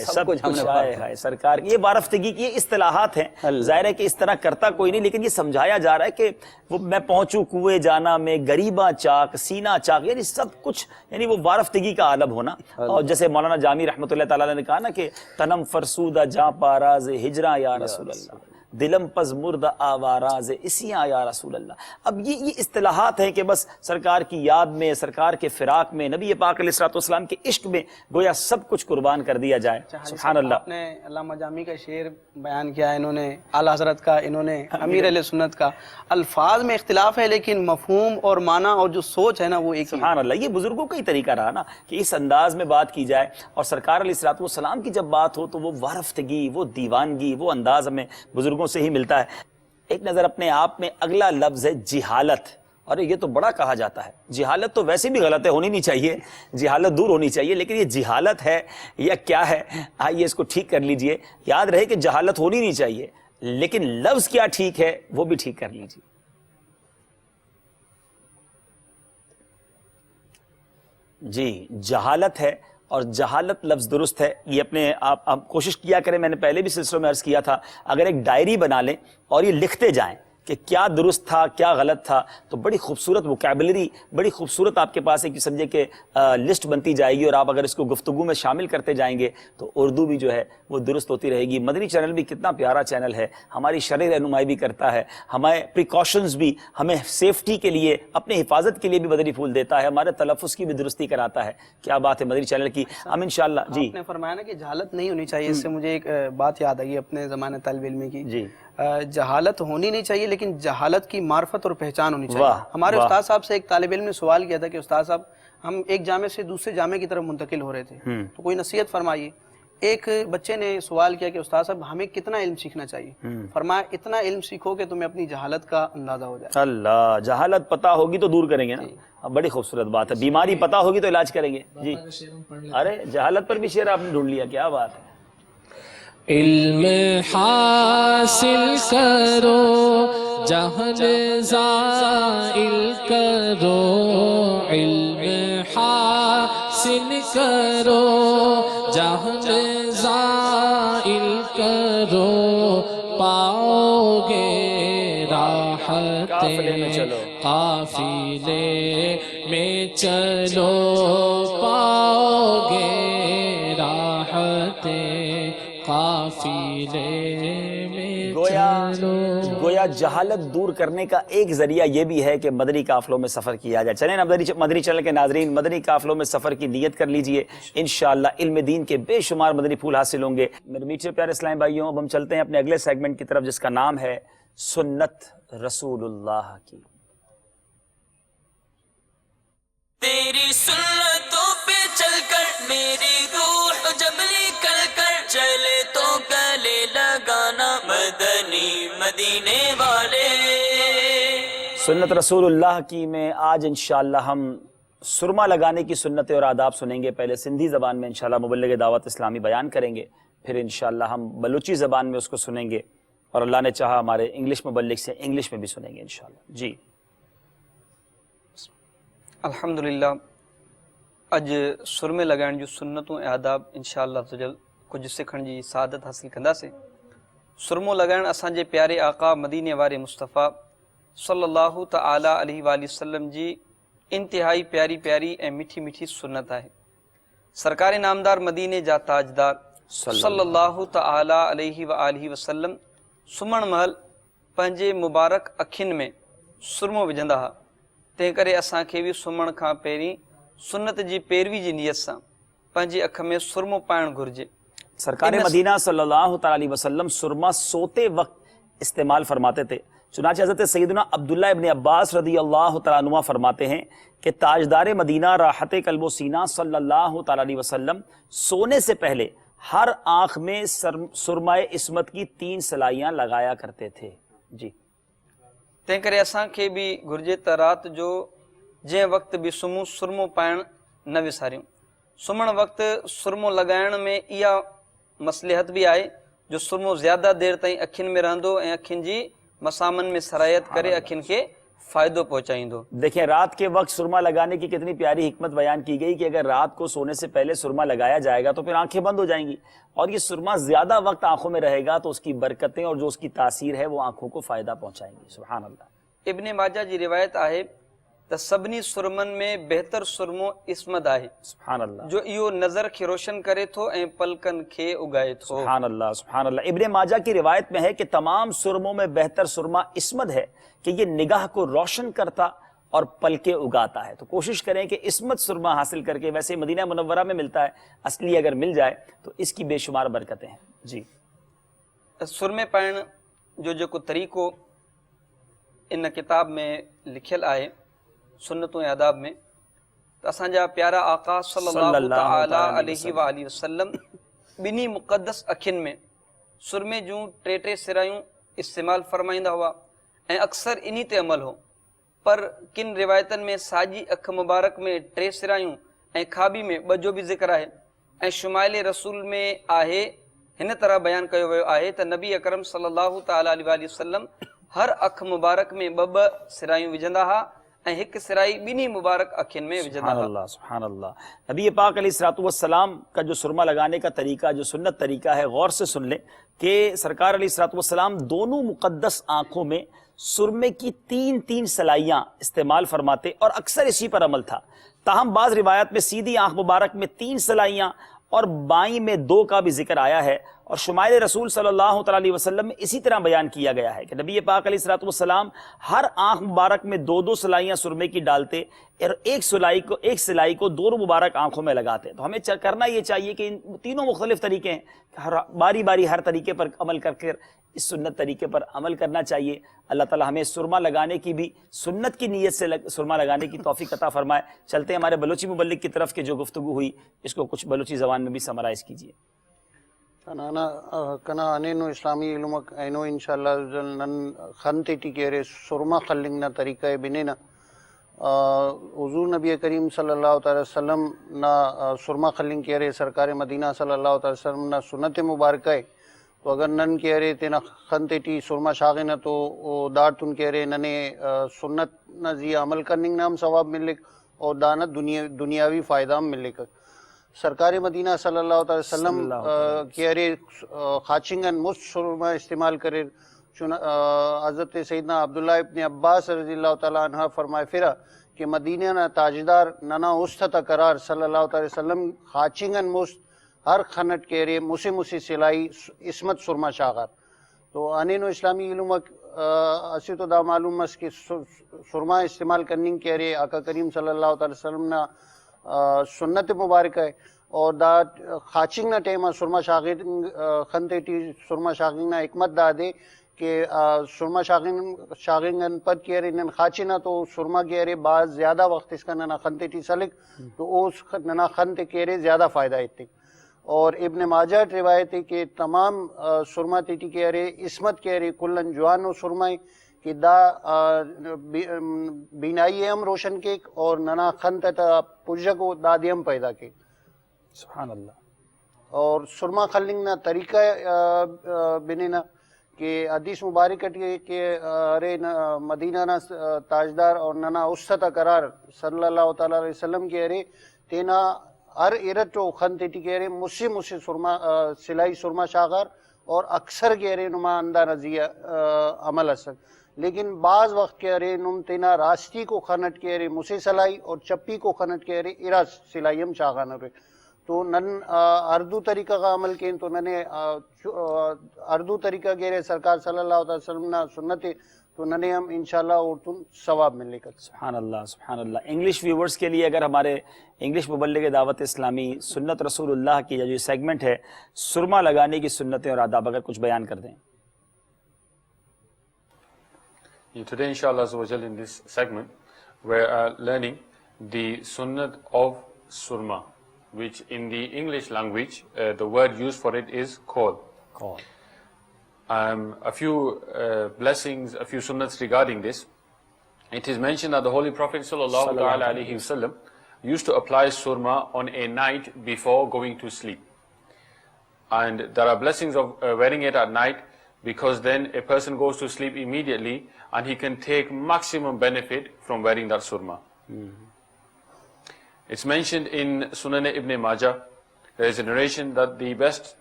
سب کچھ ہم نے سرکار یہ وارفتگی کی اصطلاحات ہیں. ظاہر ہے کہ اس طرح کرتا کوئی نہیں, لیکن یہ سمجھایا جا رہا ہے کہ وہ میں پہنچوں کوئے جانا میں غریباں چاک سینہ چاک, یعنی سب کچھ, یعنی وہ وارفتگی کا عالم ہونا. اور جیسے مولانا جامی رحمۃ اللہ تعالیٰ نے کہا نا کہ تنم فرسودہ جاں پاراز ہجراں یا رسول اللہ, دلم پز مرد آواراز اسیاں یا رسول اللہ. اب یہ اصطلاحات ہیں کہ بس سرکار کی یاد میں, سرکار کے فراق میں, نبی پاک علیہ الصلوۃ والسلام کے عشق میں گویا سب کچھ قربان کر دیا جائے. سبحان اللہ. آپ نے علامہ جامی کا شعر بیان کیا, انہوں نے اعلیٰ حضرت کا, انہوں نے امیر علیہ سنت کا. الفاظ میں اختلاف ہے لیکن مفہوم اور معنی اور جو سوچ ہے نا وہ ایک. سبحان اللہ. یہ بزرگوں کا ہی طریقہ رہا نا کہ اس انداز میں بات کی جائے. اور سرکار علیہ الصلوۃ والسلام کی جب بات ہو تو وہ وارفتگی, وہ دیوانگی, وہ انداز ہمیں بزرگوں سے ہی ملتا ہے. ایک نظر اپنے آپ میں اگلا لفظ ہے جہالت. اور یہ تو بڑا کہا جاتا ہے. جہالت تو ویسے بھی غلط ہے, ہونی نہیں چاہیے, جہالت دور ہونی چاہیے, لیکن یہ جہالت ہے یا کیا ہے, آئیے اس کو ٹھیک کر لیجئے. یاد رہے کہ جہالت ہونی نہیں چاہیے, لیکن لفظ کیا ٹھیک ہے وہ بھی ٹھیک کر لیجئے. جی جہالت ہے اور جہالت لفظ درست ہے. یہ اپنے آپ کوشش کیا کریں, میں نے پہلے بھی سلسلوں میں عرض کیا تھا, اگر ایک ڈائری بنا لیں اور یہ لکھتے جائیں کہ کیا درست تھا کیا غلط تھا، تو بڑی خوبصورت ووکیبلری، بڑی خوبصورت آپ کے پاس ایک سمجھے کہ لسٹ بنتی جائے گی، اور آپ اگر اس کو گفتگو میں شامل کرتے جائیں گے تو اردو بھی جو ہے وہ درست ہوتی رہے گی۔ مدنی چینل بھی کتنا پیارا چینل ہے، ہماری شرعی رہنمائی بھی کرتا ہے، ہمیں پریکاشنز بھی، ہمیں سیفٹی کے لیے، اپنے حفاظت کے لیے بھی مدنی پھول دیتا ہے، ہمارے تلفظ کی بھی درستی کراتا ہے۔ کیا بات ہے مدنی چینل کی، ہم انشاءاللہ جی آپ نے فرمایا نا کہ جہالت نہیں ہونی چاہیے، اس سے مجھے ایک بات یاد آئی اپنے زمانے طالب علمی کی، جی جہالت ہونی نہیں چاہیے لیکن جہالت کی معرفت اور پہچان ہونی چاہیے۔ واہ، ہمارے واہ۔ استاد صاحب سے ایک طالب علم نے سوال کیا تھا کہ استاد صاحب ہم ایک جامع سے دوسرے جامع کی طرف منتقل ہو رہے تھے، تو کوئی نصیحت فرمائیے۔ ایک بچے نے سوال کیا کہ استاد صاحب ہمیں کتنا علم سیکھنا چاہیے؟ فرمایا اتنا علم سیکھو کہ تمہیں اپنی جہالت کا اندازہ ہو جائے۔ اللہ، جہالت پتہ ہوگی تو دور کریں گے نا، بڑی خوبصورت بات ہے۔ بیماری پتہ ہوگی تو علاج کریں گے جی۔ ارے جہالت پر بھی شعر آپ نے ڈھونڈ لیا، کیا بات ہے۔ علم حاصل کرو جہل زائل کرو، علم حاصل کرو جہل زائل کرو، پاؤ گے راحت قافلے میں چلو، قافلے میں چلو، پاؤ گے راحت قافلے میں چلو۔ گویا جہالت دور کرنے کا ایک ذریعہ یہ بھی ہے کہ مدنی قافلوں میں سفر کیا جائے۔ چلیں نا مدنی چینل کے ناظرین، مدنی قافلوں میں سفر کی نیت کر لیجئے، انشاءاللہ علم دین کے بے شمار مدنی پھول حاصل ہوں گے۔ میرے میٹھے پیارے اسلامی بھائیوں، اب ہم چلتے ہیں اپنے اگلے سیگمنٹ کی طرف جس کا نام ہے سنت رسول اللہ کی۔ تیری سنتوں پہ چل کر میری روح جب نکل کر چلے تو گلے لگانا مدنی مدینے والے۔ سنت رسول اللہ کی میں آج انشاءاللہ ہم سرما لگانے کی سنتیں اور آداب سنیں گے۔ پہلے سندھی زبان میں انشاءاللہ مبلغ دعوت اسلامی بیان کریں گے، پھر انشاءاللہ ہم بلوچی زبان میں اس کو سنیں گے، اور اللہ نے چاہا ہمارے انگلش مبلغ سے انگلش میں بھی سنیں گے انشاءاللہ جی۔ الحمدللہ اج سرمے لگائن جو سنتوں آداب انشاءاللہ تجل کچھ سکھن جی سعادت حاصل کندا سے۔ سرمو لگائن اسان جے پیارے آقا مدینے وارے مصطفیٰ صلی اللہ تعالی علیہ وآلہ وسلم جی انتہائی پیاری پیاری اے میٹھی میٹھی سنت ہے۔ سرکار نامدار مدینے جا تاجدار صلی اللہ تعالی علیہ وآلہ وسلم سمن محل پنجے مبارک اکھن میں سرمو وجھندا ہا، تے کرے اساں کے بھی سمن کھا پیری سنت جی پیروی جی نیت سان پنجے اکھ میں سرمو پائن گھرجے۔ سرکار مدینہ صلی اللہ تعالی علیہ وسلم سرما سوتے وقت استعمال فرماتے تھے، چنانچہ حضرت سیدنا عبداللہ ابن عباس رضی اللہ تعالیٰ عنہ فرماتے ہیں کہ تاجدار مدینہ راحت قلب و سینہ صلی اللہ تعالیٰ علیہ وسلم سونے سے پہلے ہر آنکھ میں سرمائے عصمت کی 3 سلائیاں لگایا کرتے تھے جی۔ تے کرے اساں کے بھی گھرجے تا رات جو جے وقت بھی سمو سرمو پائن نہ وساریوں۔ سمن وقت سرمو لگائن میں یا مصلحت بھی آئے جو سرمو زیادہ دیر تائیں اکھن میں رہندو اے اکھن جی مسامن میں سرایت کرے اکھن کے فائدو پہنچائیں دو۔ دیکھیں رات کے وقت سرما لگانے کی کتنی پیاری حکمت بیان کی گئی کہ اگر رات کو سونے سے پہلے سرما لگایا جائے گا تو پھر آنکھیں بند ہو جائیں گی، اور یہ سرما زیادہ وقت آنکھوں میں رہے گا تو اس کی برکتیں اور جو اس کی تاثیر ہے وہ آنکھوں کو فائدہ پہنچائیں گی۔ سبحان اللہ۔ ابن ماجہ جی روایت آئے تا سبنی سرمن میں بہتر سرمو عصمت آئے، سبحان اللہ، جو ایو نظر کے روشن کرے تھو اے پلکن کے اگائے تھو۔ سبحان اللہ سبحان اللہ۔ ابن ماجہ کی روایت میں ہے کہ تمام سرموں میں بہتر سرما عصمت ہے کہ یہ نگاہ کو روشن کرتا اور پلکیں اگاتا ہے۔ تو کوشش کریں کہ عصمت سرما حاصل کر کے، ویسے مدینہ منورہ میں ملتا ہے، اصلی اگر مل جائے تو اس کی بے شمار برکتیں ہیں جی۔ سرمے پائن جو کو طریقو ان کتاب میں لکھل آئے سنتوں آداب میں، تو اساں جا پیارا آقا صلی اللہ تعالی علیہ وآلہ وسلم بنی مقدس اکھن میں سرمے جوں ٹے سرائیوں استعمال فرمائندہ ہوا اے اکثر انہی تے عمل ہو، پر کن روایتن میں ساجی اکھ مبارک میں 3 سرائیوں اے کھابی میں بجو بھی ذکر ہے اے شمائل رسول میں آہے ہن طرح بیان کیو ویو آہے تا نبی اکرم صلی اللہ تعالی علیہ وآلہ وسلم ہر اکھ مبارک میں 2 سرائیوں وجھندا ہا اے ایک سرائی بنی مبارک اکھن میں وجھندا سبحان اللہ سبحان اللہ۔ نبی پاک علیہ الصلوۃ والسلام کا جو سرما لگانے کا طریقہ، جو سنت طریقہ ہے، غور سے سن لیں کہ سرکار علیہ الصلوۃ والسلام دونوں مقدس آنکھوں میں سرمے کی 3 سلائیاں استعمال فرماتے اور اکثر اسی پر عمل تھا. تاہم بعض روایت میں سیدھی آنکھ مبارک میں 3 سلائیاں اور بائیں میں 2 کا بھی ذکر آیا ہے, اور شمائل رسول صلی اللہ تعالی علیہ وسلم میں اسی طرح بیان کیا گیا ہے کہ نبی پاک علیہ الصلوۃ والسلام ہر آنکھ مبارک میں 2 سلائیاں سرمے کی ڈالتے اور ایک سلائی کو دونوں مبارک آنکھوں میں لگاتے. تو ہمیں کرنا یہ چاہیے کہ ان تینوں مختلف طریقے ہیں, باری باری ہر طریقے پر عمل کر کے اس سنت طریقے پر عمل کرنا چاہیے. اللہ تعالی ہمیں سرما لگانے کی بھی سنت کی نیت سے سرما لگانے کی توفیق عطا فرمائے. چلتے ہیں ہمارے بلوچی مبلغ کی طرف کہ جو گفتگو ہوئی اس کو کچھ بلوچی زبان میں بھی سمرائز کیجیے. کنا انینو اسلامی علمک اینو انشاءاللہ نن خنتی کیرے سرما خلنگنا طریقہ بنینا حضور نبی کریم صلی اللہ تعالی وسلم نا سرما خلنگ کیرے سرکار مدینہ صلی اللہ تعالی وسلم نا سنت مبارکہ ہے. تو اگر نن کہہ رہے تینا خنتی سرما شاغے نہ تو دار تن کہہ رہے ننے سنت نہ زی عمل کرنے نام ثواب ملے اور دانا دنیاوی فائدہ ملے کر. سرکار مدینہ صلی اللہ تعالی وسلم کہہ رہے خاچنگن مست سرما استعمال کرے. حضرت سیدنا عبداللہ ابن عباس رضی اللہ تعالیٰ عنہ فرمائے پھرا کہ مدینہ نا تاجدار ننا استتا قرار صلی اللہ تعالی وسلم خاچنگن مست ہر خنٹ کہہ رہے موسی سلائی اسمت سرما شاغر. تو انینو اسلامی علمک اسی تو دا معلوم ہے کہ سرما استعمال کرنے کہہ رہے آقا کریم صلی اللہ تعالی وسلم نا سنت مبارکہ ہے. اور دا خاچنگ نا ٹیمہ سرما شاغنگ خنتے ٹی سرما شاغنگ نا حکمت دا دے کہ سرما شاغنگن پر کہہ رہے نن خاچینا تو سرما کہہ رہے بعض زیادہ وقت اس کا ننا خنتے ٹی سلک تو اس ننا خنتے کہہ رہے زیادہ فائدہ اتک. اور ابن ماجہ روایت ہے کہ تمام سرما تیٹی کہہ رہے اسمت کہہ رہے کلن جوان و سرمائے کہ دا بینائی ہم روشن کے اور ننا خنت تا پجک و دادی ہم پیدا کے. سبحان اللہ. اور سرما خلنگ نا طریقہ بنینا کہ حدیث مبارک کہ ارے مدینہ نا تاجدار اور ننا استتا قرار صلی اللہ تعالی علیہ وسلم کے ارے تینا ہر ایرٹو خنتے ٹی کہہ رہے مسی سرما سلائی سرما شاغر اور اکثر کہہ رہے نما اندہ نزیہ عمل اسک. لیکن بعض وقت کہہ رہے نم تینا راستی کو خنٹ کہہ رہے مسی سلائی اور چپی کو خنٹ کہہ رہے ارا سلائی ہم شاغا نہ رہے. تو نن اردو طریقہ کا عمل کہیں تو ننے اردو طریقہ کہہ رہے سرکار صلی اللہ علیہ وسلم نا سنت تو ننے ہم انشاءاللہ اور تم ثواب ملے گا. سبحان اللہ سبحان اللہ. انگلش ویورز کے لیے اگر ہمارے انگلش مبلغ دعوت اسلامی سنت رسول اللہ کی جو سیگمنٹ ہے سرما لگانے کی سنتیں اور آداب اگر کچھ بیان کر دیں. Today inshallah in this segment we are learning the sunnat of surma, which in the English language the word used for it is call. A few blessings, a few sunnats regarding this. It is mentioned that the Holy Prophet sallallahu alaihi wasallam used to apply surma on a night before going to sleep. And there are blessings of wearing it at night because then a person goes to sleep immediately and he can take maximum benefit from wearing that surma. It's mentioned in Sunan Ibn Majah, there is a narration that the best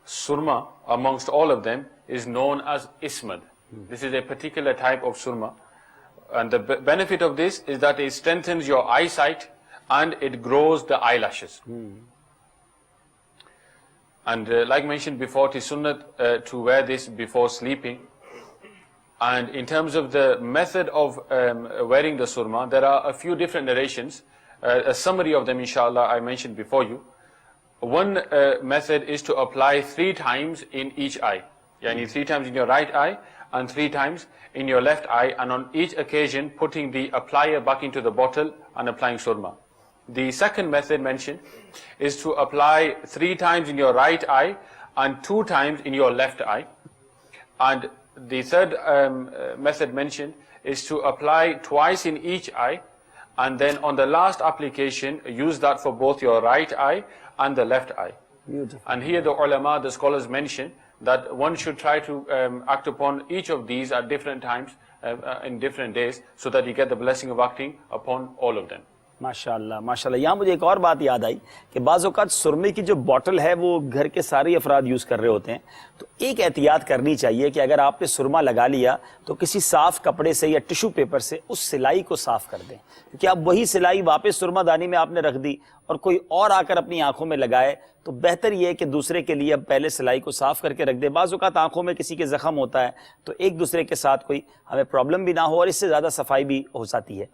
surma amongst all of them is known as ismad. This is a particular type of surma, and the benefit of this is that it strengthens your eyesight and it grows the eyelashes. And like mentioned before, it is sunnat to wear this before sleeping. And in terms of the method of wearing the surma, there are a few different narrations. A summary of them inshallah I mentioned before you. One method is to apply 3 times in each eye. Yani 3 times in your right eye and 3 times in your left eye, and on each occasion putting the applier back into the bottle and applying surma. The second method mentioned is to apply 3 times in your right eye and 2 times in your left eye. And the third method mentioned is to apply twice in each eye, and then on the last application use that for both your right eye and the left eye. Beautiful. And here the ulama, the scholars mention that one should try to act upon each of these at different times in different days so that you get the blessing of acting upon all of them. ماشاءاللہ ماشاءاللہ. یہاں مجھے ایک اور بات یاد آئی کہ بعض اوقات سرمے کی جو بوٹل ہے وہ گھر کے سارے افراد یوز کر رہے ہوتے ہیں، تو ایک احتیاط کرنی چاہیے کہ اگر آپ نے سرما لگا لیا تو کسی صاف کپڑے سے یا ٹشو پیپر سے اس سلائی کو صاف کر دیں، کیونکہ اب وہی سلائی واپس سرما دانی میں آپ نے رکھ دی اور کوئی اور آ کر اپنی آنکھوں میں لگائے تو بہتر یہ ہے کہ دوسرے کے لیے اب پہلے سلائی کو صاف کر کے رکھ دیں. بعض اوقات آنکھوں میں کسی کے زخم ہوتا ہے تو ایک دوسرے کے ساتھ کوئی ہمیں پرابلم بھی نہ ہو اور اس سے زیادہ صفائی بھی ہو جاتی ہے.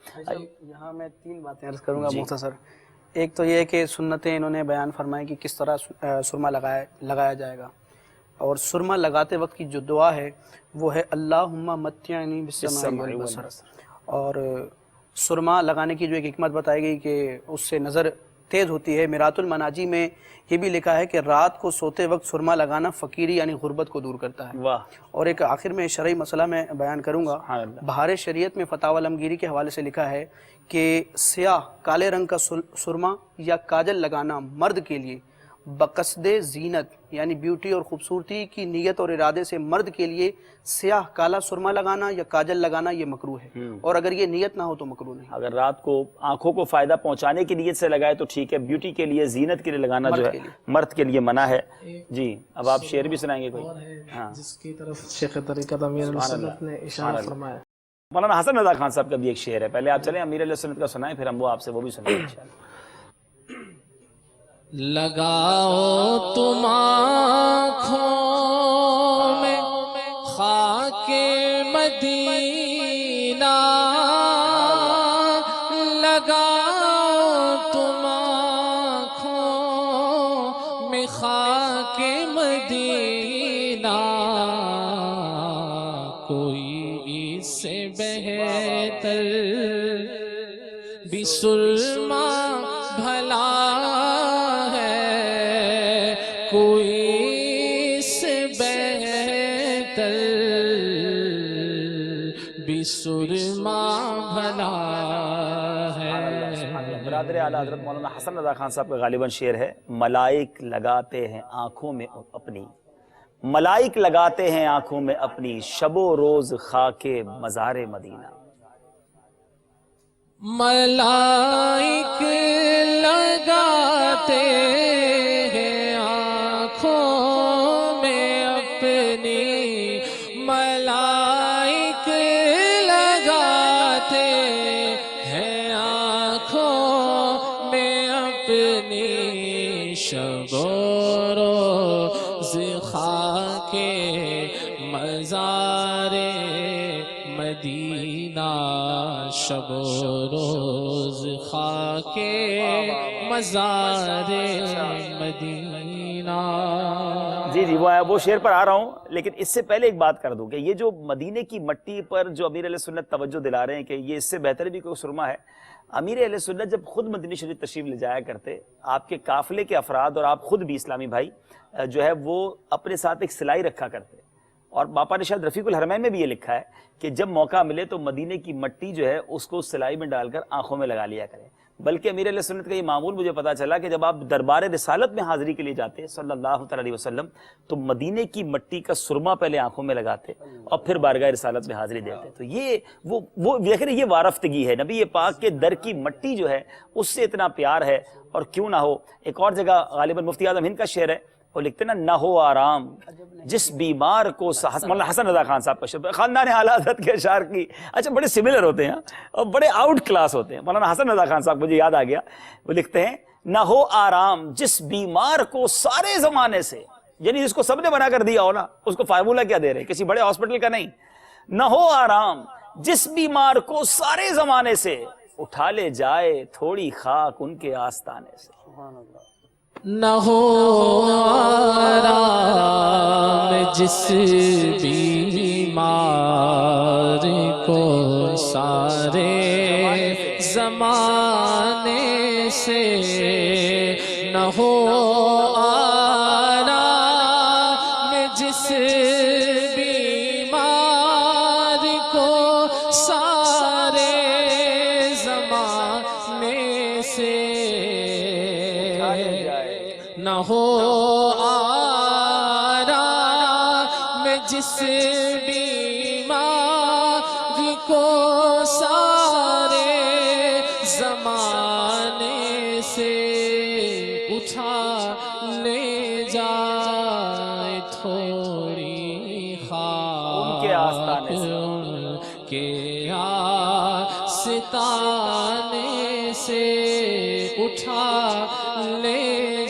یہاں میں 3 باتیں عرض کروں گا مختصر. ایک تو یہ ہے کہ سنتیں انہوں نے بیان فرمائی کہ کس طرح سرما لگایا جائے گا، اور سرما لگاتے وقت کی جو دعا ہے وہ ہے اللہم متعنی بالسمع والبصر. اور سرما لگانے کی جو ایک حکمت بتائی گئی کہ اس سے نظر تیز ہوتی ہے. میرات المناجی میں یہ بھی لکھا ہے کہ رات کو سوتے وقت سرما لگانا فقیری یعنی غربت کو دور کرتا ہے. واہ. اور ایک آخر میں شرعی مسئلہ میں بیان کروں گا. بہار شریعت میں فتاوی علمگیری کے حوالے سے لکھا ہے کہ سیاہ کالے رنگ کا سرما یا کاجل لگانا مرد کے لیے بقصد زینت یعنی بیوٹی اور خوبصورتی کی نیت اور ارادے سے مرد کے لیے سیاہ کالا سرما لگانا یا کاجل لگانا یہ مکروہ ہے، اور اگر یہ نیت نہ ہو تو مکروہ نہیں. اگر رات کو آنکھوں کو فائدہ پہنچانے کی نیت سے لگائے تو ٹھیک ہے، بیوٹی کے لیے زینت کے لیے لگانا جو ہے مرد کے لیے منع ہے. جی اب آپ شعر بھی سنائیں گے کوئی؟ ہاں، جس کی طرف شیخ طریقت امیر علیہ سنت نے اشارہ فرمایا. مولانا حسن رضا خان صاحب کا بھی ایک شعر ہے، پہلے آپ چلیں امیر علیہ سنت کا سنائیں پھر ہم وہ آپ سے وہ بھی سنائیں انشاءاللہ. لگاؤ تم آنکھوں میں خاک مدینہ، لگاؤ تم آنکھوں میں خاک مدینہ، کوئی اس سے بہتر بھی سرما بھلا ہے، کوئی سے بہتر بھی سرما بھلا ہے. برادر اعلیٰ حضرت مولانا حسن رضا خان صاحب کا غالباً شعر ہے، ملائک لگاتے ہیں آنکھوں میں اپنی، ملائک لگاتے ہیں آنکھوں میں اپنی، شب و روز خاک مزار مدینہ. ملائک لگاتے ہیں آنکھوں میں اپنی، ملائک لگاتے ہیں آنکھوں میں اپنی، شب و روز خاک مزار مدینہ، شب و روز خاک مزار مدینہ. جی وہ شعر پر آ رہا ہوں، لیکن اس سے پہلے ایک بات کر دوں کہ یہ جو مدینے کی مٹی پر جو امیر علیہ سنت توجہ دلا رہے ہیں کہ یہ اس سے بہتر بھی کوئی سرما ہے، امیر علیہ سنت جب خود مدینہ شریف تشریف لے جایا کرتے، آپ کے قافلے کے افراد اور آپ خود بھی اسلامی بھائی جو ہے وہ اپنے ساتھ ایک سلائی رکھا کرتے، اور باپا نے شاید رفیق الحرمین میں بھی یہ لکھا ہے کہ جب موقع ملے تو مدینے کی مٹی جو ہے اس کو سلائی میں ڈال کر آنکھوں میں لگا لیا کریں. بلکہ امیر علیہ سنت کا یہ معمول مجھے پتا چلا کہ جب آپ دربار رسالت میں حاضری کے لیے جاتے صلی اللہ تعالی علیہ وسلم تو مدینے کی مٹی کا سرما پہلے آنکھوں میں لگاتے اور پھر بارگاہ رسالت میں حاضری دیتے. تو یہ وہ دیکھ رہے، یہ وارفتگی ہے، نبی پاک کے در کی مٹی جو ہے اس سے اتنا پیار ہے، اور کیوں نہ ہو. ایک اور جگہ غالباً مفتی اعظم ہند کا شعر ہے، وہ لکھتے نا، نہ ہو آرام جس بیمار کو. مولانا حسن رضا خان صاحب کا شعر، خاندان اعلیٰ حضرت کے اشعار کی اچھا بڑے سملر ہوتے ہیں اور بڑے آؤٹ کلاس ہوتے ہیں. مولانا حسن رضا خان صاحب مجھے یاد آ گیا، وہ لکھتے ہیں، نہ ہو آرام جس بیمار کو سارے زمانے سے، یعنی جس کو سب نے بنا کر دیا ہو نا اس کو فارمولہ کیا دے رہے ہیں، کسی بڑے ہاسپٹل کا نہیں. نہ ہو آرام جس بیمار کو سارے زمانے سے، اٹھا لے جائے تھوڑی خاک ان کے آستانے سے. سبحان اللہ. نہ ہو آرام جس بیمار کو سارے زمانے سے، نہ ہو آرام جس بیمار کو سارے زمانے سے، نہ ہو آرام جس بیمار کو سارے زمانے سے اٹھا لے جائے تھوڑی خاک ان کے آستانے سے اٹھا لے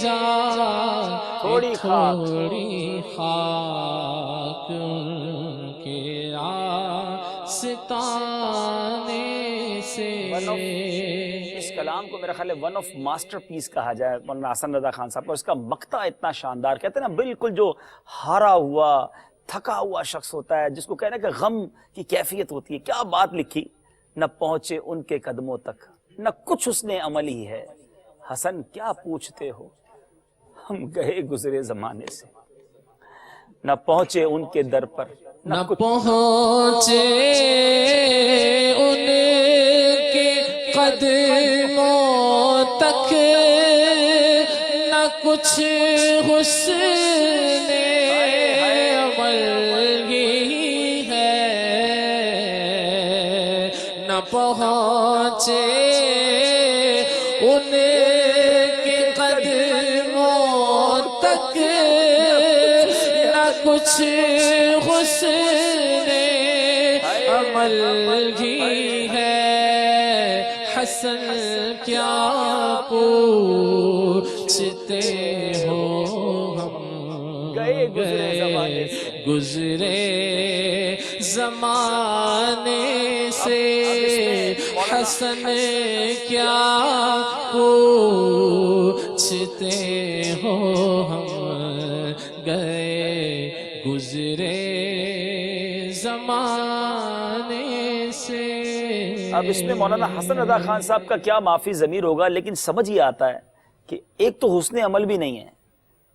جائے تھوڑی خاک ان کے آستانے سے. اس کلام کو میرا خیال ہے ون آف ماسٹر پیس کہا جائے مولانا حسن رضا خان صاحب کا. اس کا مقطع اتنا شاندار، کہتے ہیں نا بالکل جو ہارا ہوا تھکا ہوا شخص ہوتا ہے جس کو کہنا کہ غم کی کیفیت ہوتی ہے. کیا بات لکھی، نہ پہنچے ان کے قدموں تک نہ کچھ حسن عمل ہی ہے، حسن کیا پوچھتے ہو ہم گئے گزرے زمانے سے. نہ پہنچے ان کے در پر نہ پہنچے ان کے قدموں تک نہ کچھ حسن عمل ہی ہے. نہ پہنچے ان کے قدموں تک نہ کچھ حسن عمل ہی ہے. حسن کیا پوچھتے ہو ہم گئے گزرے زمانے سے. حسن کیا پوچھتے ہو ہم گئے گزرے زمانے سے. اب اس میں مولانا حسن رضا خان صاحب کا کیا معافی ضمیر ہوگا، لیکن سمجھ ہی آتا ہے کہ ایک تو حسن عمل بھی نہیں ہے،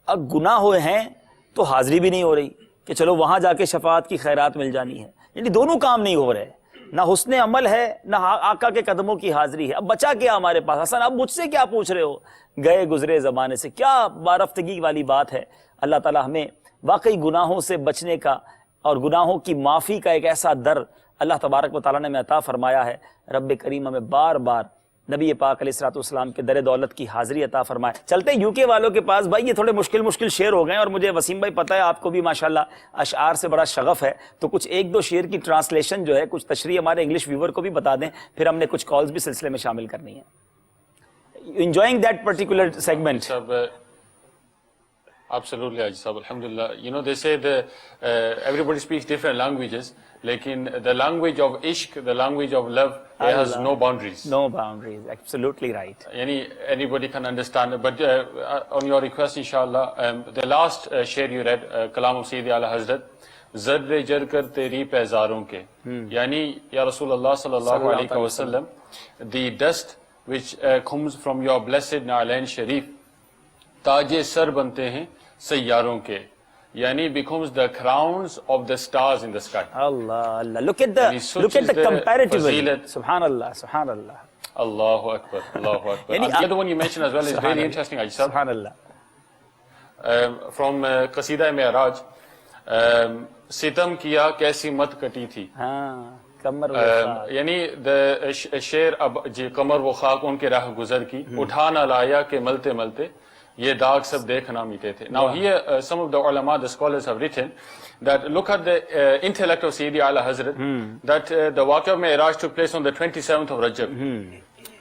اب گناہ ہوئے ہیں تو حاضری بھی نہیں ہو رہی کہ چلو وہاں جا کے شفاعت کی خیرات مل جانی ہے. یعنی دونوں کام نہیں ہو رہے، نہ حسن عمل ہے نہ آقا کے قدموں کی حاضری ہے. اب بچا کیا ہمارے پاس؟ حسن اب مجھ سے کیا پوچھ رہے ہو گئے گزرے زمانے سے. کیا بارفتگی والی بات ہے. اللہ تعالی ہمیں واقعی گناہوں سے بچنے کا اور گناہوں کی معافی کا ایک ایسا در اللہ تبارک و تعالیٰ نے ہمیں عطا فرمایا ہے. رب کریم ہمیں بار بار نبی پاک علیہ الصلوۃ والسلام کے در دولت کی حاضری عطا فرمائے. چلتے ہیں یو کے والوں کے پاس. بھائی یہ تھوڑے مشکل شعر ہو گئے اور مجھے وسیم بھائی پتہ ہے آپ کو بھی ماشاءاللہ اشعار سے بڑا شغف ہے، تو کچھ ایک دو شعر کی ٹرانسلیشن جو ہے کچھ تشریح ہمارے انگلش ویور کو بھی بتا دیں، پھر ہم نے کچھ کالز بھی سلسلے میں شامل کرنی ہے. Enjoying that particular segment. Absolutely, Haji Sahab, alhamdulillah. You know, they say everybody speaks different languages, lekin the language of ishq, the language of love, it has no boundaries. No boundaries, absolutely right. Anybody can understand it. But on your request, inshallah, the last share you read, Kalam of Sayyidi Ala Hazrat, Zarre jar kar teri paizaron ke. Yani, Ya Rasulullah sallallahu alaihi wasallam, the dust which comes from your blessed Na'alain Sharif, تاج سر بنتے ہیں سیاروں کے، یعنی becomes the crowns of the stars in the sky. Allah, Allah. Look at the comparatively. Subhanallah, Subhanallah. Allahu Akbar, Allahu Akbar. And the other one you mentioned as well is very interesting, Haji Sahab. Subhanallah. From Qasida Mi'raj, ستم کیا کیسی مت کٹی تھی. یعنی شعر اب قمر و خاک ان کے راہ گزر کی، اٹھا نہ لایا کہ ملتے ملتے یہ داغ سب دیکھنا میٹے تھے. Now here some of the ulama, the scholars have written that look at the intellect of Sayyidi Ala Hazrat, that the Waqia of Mi'raj took place on the 27th of Rajab.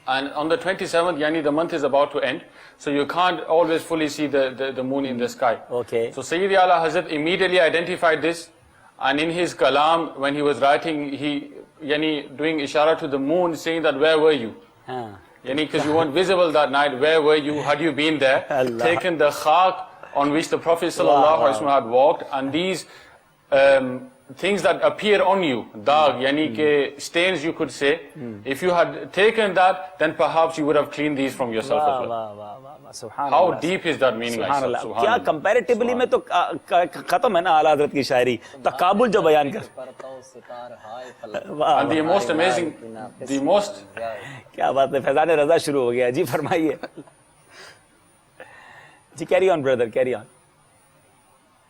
And on the 27th, yani the month is about to end, so you can't always fully see the moon in the sky. Okay. So Sayyidi Ala Hazrat immediately identified this, and in his kalam, when he was writing, he yani doing ishara to the moon, saying that where were you? Yani because you weren't visible that night, where were you? Had you been there? Taken the khak on which the Prophet sallallahu alaihi wasallam had walked, and these things that appear on you, daag, yani ke stains you could say, if you had taken that, then perhaps you would have cleaned these from yourself as well. How deep is that meaning? کیا comparatively میں تو ختم ہے نا اعلیٰ حضرت کی شاعری، تقابل جو بیان کر. And the most amazing, the most کیا بات ہے، فیضان رضا شروع ہو گیا. جی فرمائیے. جی carry on brother, carry on.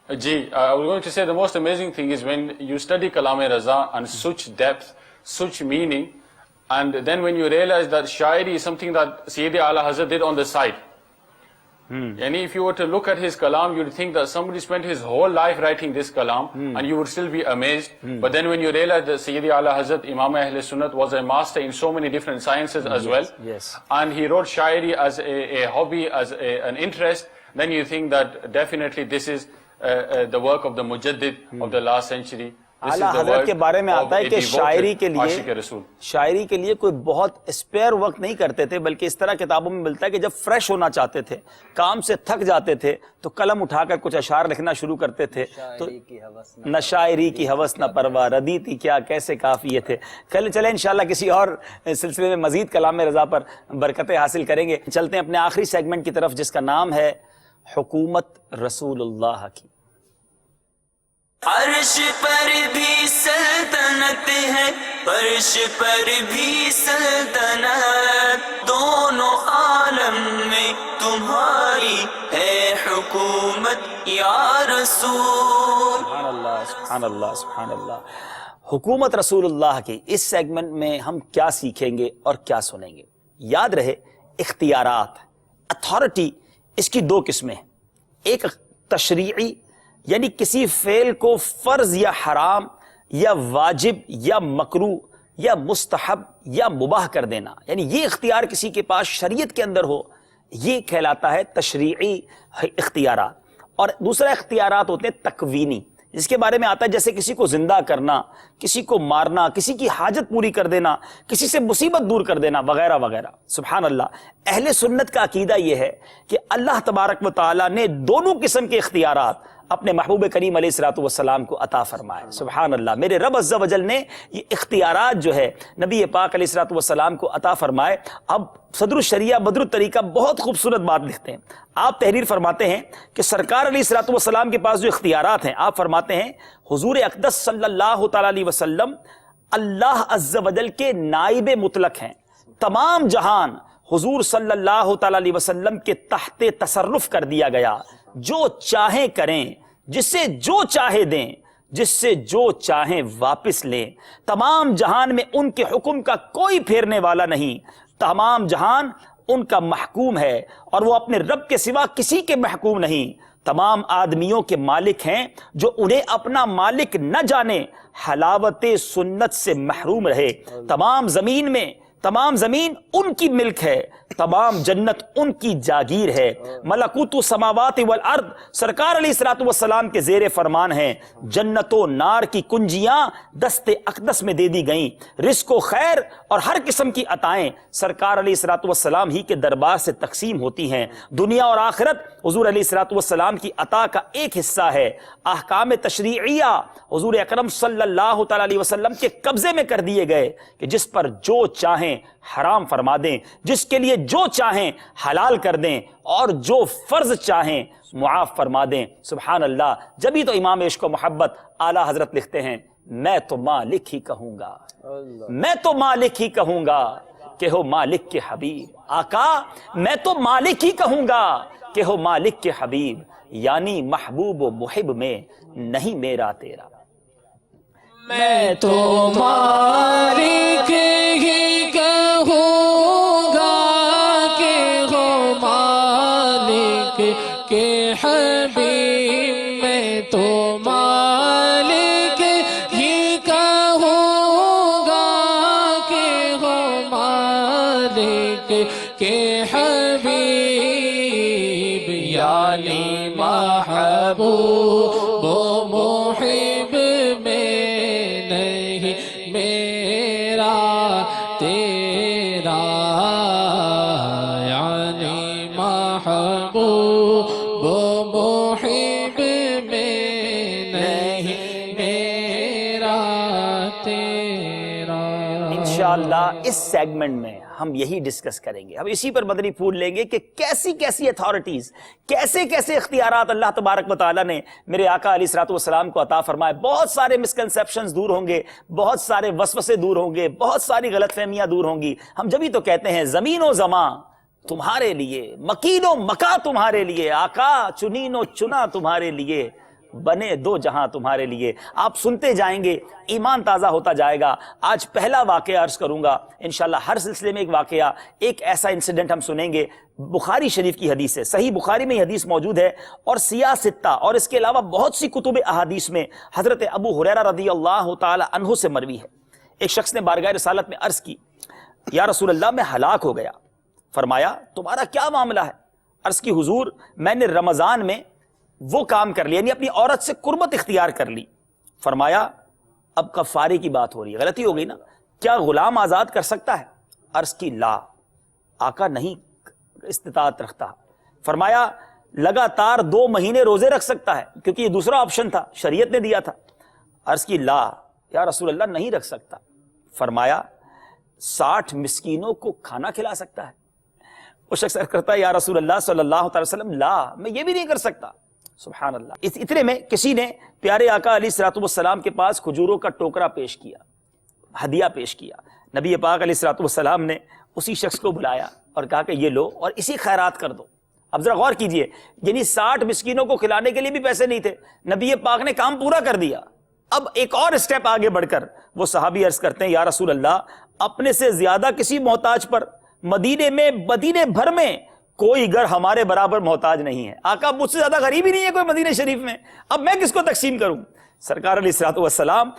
Ji, I was going to say the most amazing thing is when you study Kalam-e-Raza and such depth, such meaning, And then when you realize that shairi is something that Sayyidi Ala Hazrat did on the side. And if you were to look at his kalam, you'd think that somebody spent his whole life writing this kalam, and you would still be amazed. But then when you realize that Sayyidi Ala Hazrat, Imam Ahl Sunnat, was a master in so many different sciences as well, and he wrote shairi as a hobby, as an interest, then you think that definitely this is the work of the Mujaddid of the last century. اعلیٰ حضرت کے بارے میں آتا ہے کہ شاعری کے لیے کوئی بہت اسپیئر وقت نہیں کرتے تھے، بلکہ اس طرح کتابوں میں ملتا ہے کہ جب فریش ہونا چاہتے تھے، کام سے تھک جاتے تھے، تو قلم اٹھا کر کچھ اشعار لکھنا شروع کرتے تھے. تو نہ شاعری کی ہوس نہ پرواہ، ردی تھی کیا کیسے کافیے تھے. چلیں انشاءاللہ کسی اور سلسلے میں مزید کلام رضا پر برکتیں حاصل کریں گے. چلتے ہیں اپنے آخری سیگمنٹ کی طرف، جس کا نام ہے حکومت رسول اللہ کی. عرش پر بھی سلطنت ہے، فرش پر بھی سلطنت، دونوں عالم میں تمہاری ہے حکومت یا رسول. سبحان اللہ سبحان اللہ سبحان اللہ. حکومت رسول اللہ کی اس سیگمنٹ میں ہم کیا سیکھیں گے اور کیا سنیں گے؟ یاد رہے، اختیارات، اتھارٹی، اس کی دو قسمیں ہیں. ایک تشریعی، یعنی کسی فعل کو فرض یا حرام یا واجب یا مکروہ یا مستحب یا مباح کر دینا، یعنی یہ اختیار کسی کے پاس شریعت کے اندر ہو، یہ کہلاتا ہے تشریعی اختیارات. اور دوسرا اختیارات ہوتے ہیں تکوینی، جس کے بارے میں آتا ہے جیسے کسی کو زندہ کرنا، کسی کو مارنا، کسی کی حاجت پوری کر دینا، کسی سے مصیبت دور کر دینا، وغیرہ وغیرہ. سبحان اللہ. اہل سنت کا عقیدہ یہ ہے کہ اللہ تبارک و تعالیٰ نے دونوں قسم کے اختیارات اپنے محبوب کریم علیہ الصلوۃ والسلام کو عطا فرمائے. سبحان اللہ. میرے رب عز و جل نے یہ اختیارات جو ہے نبی پاک علیہ الصلوۃ والسلام کو عطا فرمائے. اب صدر الشریعہ بدر الطریقہ بہت خوبصورت بات لکھتے ہیں. آپ تحریر فرماتے ہیں کہ سرکار علیہ الصلوۃ والسلام کے پاس جو اختیارات ہیں، آپ فرماتے ہیں حضور اقدس صلی اللہ تعالی علیہ وسلم اللہ عز و جل کے نائب مطلق ہیں. تمام جہان حضور صلی اللہ تعالی علیہ وسلم کے تحت تصرف کر دیا گیا. جو چاہیں کریں، جس سے جو چاہے دیں، جس سے جو چاہیں واپس لیں. تمام جہان میں ان کے حکم کا کوئی پھیرنے والا نہیں. تمام جہان ان کا محکوم ہے، اور وہ اپنے رب کے سوا کسی کے محکوم نہیں. تمام آدمیوں کے مالک ہیں، جو انہیں اپنا مالک نہ جانے حلاوت سنت سے محروم رہے. تمام زمین ان کی ملک ہے، تمام جنت ان کی جاگیر ہے. ملکوت السماوات والارض سرکار علیہ الصلوۃ والسلام کے زیر فرمان ہیں. جنت و نار کی کنجیاں دست اقدس میں دے دی گئیں. رزق و خیر اور ہر قسم کی عطائیں سرکار علیہ الصلوۃ والسلام ہی کے دربار سے تقسیم ہوتی ہیں. دنیا اور آخرت حضور علیہ الصلوۃ والسلام کی عطا کا ایک حصہ ہے. احکام تشریعیہ حضور اکرم صلی اللہ تعالی علیہ وسلم کے قبضے میں کر دیے گئے کہ جس پر جو چاہیں حرام فرما دیں، جس کے لیے جو چاہیں حلال کر دیں، اور جو فرض چاہیں معاف فرما دیں. سبحان اللہ. جبھی تو امام عشق و محبت اعلیٰ حضرت لکھتے ہیں، میں تو مالک ہی کہوں گا، میں تو مالک ہی کہوں گا کہ ہو مالک کے حبیب. آقا میں تو مالک ہی کہوں گا کہ ہو مالک کے حبیب، یعنی محبوب و محب میں نہیں میرا تیرا. میں تو مالک ہی کہوں گا کہ ہو مالک کے حبیب. میں تو مالک ہی کہوں گا کہ ہو مالک کے حبیب، یعنی محبوب و محب انشاءاللہ اس سیگمنٹ میں ہم یہی ڈسکس کریں گے. اب اسی پر مدنی پھول لیں گے کہ کیسی کیسی اتھارٹیز، کیسے کیسے اختیارات اللہ تبارک و تعالیٰ نے میرے آقا علیہ الصلوۃ والسلام کو عطا فرمائے. بہت سارے مسکنسیپشنز دور ہوں گے، بہت سارے وسوسے دور ہوں گے، بہت ساری غلط فہمیاں دور ہوں گی. ہم جبھی تو کہتے ہیں زمین و زماں تمہارے لیے، مکین و مکا تمہارے لیے، آقا چنین و چنا تمہارے لیے، بنے دو جہاں تمہارے لیے. آپ سنتے جائیں گے، ایمان تازہ ہوتا جائے گا. آج پہلا واقعہ عرض کروں گا انشاءاللہ. ہر سلسلے میں ایک واقعہ، ایک ایسا انسیڈنٹ ہم سنیں گے. بخاری شریف کی حدیث ہے، صحیح بخاری میں یہ حدیث موجود ہے، اور سیاہ ستہ اور اس کے علاوہ بہت سی کتب احادیث میں حضرت ابو ہریرہ رضی اللہ تعالی عنہ سے مروی ہے. ایک شخص نے بارگاہ رسالت میں عرض کی، یا رسول اللہ میں ہلاک ہو گیا. فرمایا تمہارا کیا معاملہ ہے؟ عرض کی حضور میں نے رمضان میں وہ کام کر لیا، یعنی اپنی عورت سے قربت اختیار کر لی. فرمایا اب کفارے کی بات ہو رہی ہے، غلطی ہو گئی نا، کیا غلام آزاد کر سکتا ہے؟ عرض کی لا، آقا نہیں استطاعت رکھتا. فرمایا لگاتار 2 مہینے روزے رکھ سکتا ہے؟ کیونکہ یہ دوسرا آپشن تھا، شریعت نے دیا تھا. عرض کی لا یا رسول اللہ نہیں رکھ سکتا. فرمایا 60 مسکینوں کو کھانا کھلا سکتا ہے؟ وہ شخص کرتا ہے یا رسول اللہ صلی اللہ علیہ وسلم لا، میں یہ بھی نہیں کر سکتا. سبحان اللہ. اس اتنے میں کسی نے پیارے آقا علیہ الصلوۃ والسلام کے پاس کھجوروں کا ٹوکرا پیش کیا، ہدیہ پیش کیا. نبی پاک علیہ الصلوۃ والسلام نے اسی شخص کو بلایا اور کہا کہ یہ لو اور اسی خیرات کر دو. اب ذرا غور کیجئے، یعنی 60 مسکینوں کو کھلانے کے لیے بھی پیسے نہیں تھے، نبی پاک نے کام پورا کر دیا. اب ایک اور اسٹیپ آگے بڑھ کر وہ صحابی عرض کرتے ہیں یا رسول اللہ اپنے سے زیادہ کسی محتاج پر مدینے بھر میں کوئی گھر ہمارے برابر محتاج نہیں ہے. آقا مجھ سے زیادہ غریب ہی نہیں ہے کوئی مدینہ شریف میں، اب میں کس کو تقسیم کروں؟ سرکار علیہ الصلوۃ والسلام،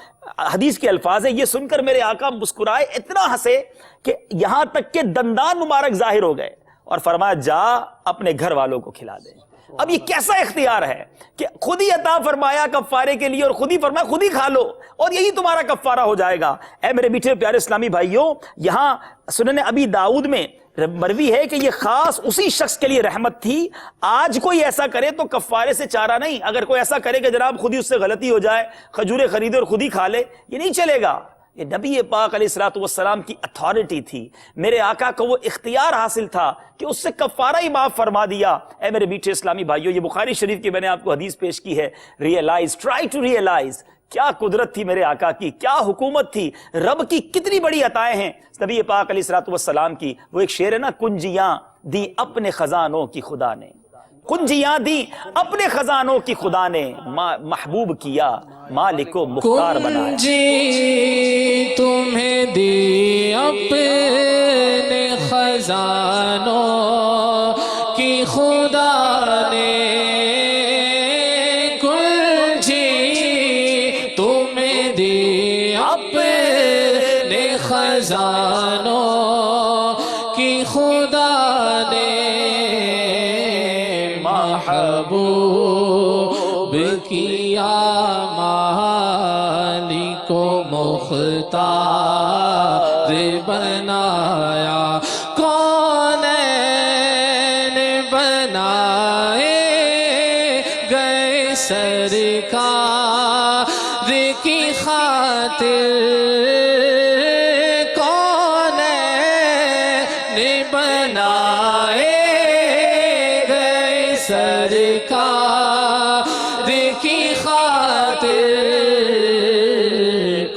حدیث کے الفاظ ہیں، یہ سن کر میرے آقا مسکرائے، اتنا ہنسے کہ یہاں تک کہ دندان مبارک ظاہر ہو گئے، اور فرمایا جا اپنے گھر والوں کو کھلا دے. اب یہ کیسا اختیار ہے کہ خود ہی عطا فرمایا کفارے کے لیے، اور خود ہی فرمایا خود ہی کھا لو اور یہی تمہارا کفارہ ہو جائے گا. اے میرے میٹھے پیارے اسلامی بھائیوں، یہاں سنن ابی داؤد میں مروی ہے کہ یہ خاص اسی شخص کے لیے رحمت تھی. آج کوئی ایسا کرے تو کفارے سے چارہ نہیں. اگر کوئی ایسا کرے کہ جناب خود ہی اس سے غلطی ہو جائے، کھجورے خریدے اور خود ہی کھا لے، یہ نہیں چلے گا. یہ نبی پاک علیہ الصلوۃ والسلام کی اتھارٹی تھی، میرے آقا کو وہ اختیار حاصل تھا کہ اس سے کفارہ ہی معاف فرما دیا. اے میرے میٹھے اسلامی بھائیوں، یہ بخاری شریف کی میں نے آپ کو حدیث پیش کی ہے. ریئلائز، ٹرائی ٹو ریئلائز، کیا قدرت تھی میرے آقا کی، کیا حکومت تھی، رب کی کتنی بڑی عطائیں ہیں نبی پاک علیہ الصلوۃ والسلام کی. وہ ایک شعر ہے نا، کنجیاں دی اپنے خزانوں کی خدا نے، کنجیاں دی اپنے خزانوں کی خدا نے، محبوب کیا مالک و مختار بنایا. کنجی تمہیں دی اپنے خزانوں کی خدا نے، کنجی تمہیں دی اپنے خزانوں کی خدا نے، محبوب کیا مالک و مختار بنایا. کونین بنائے گئے سرکار کی خاطر، کونین بنائے گئے سرکار کی خاطر،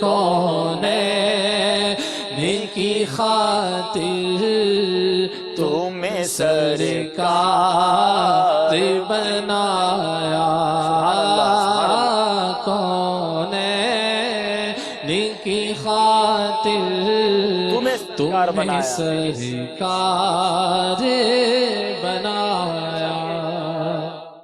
کونین کی خاطر تمہیں سرکار بنایا، کونین کی خاطر تمہیں سرکار بنایا.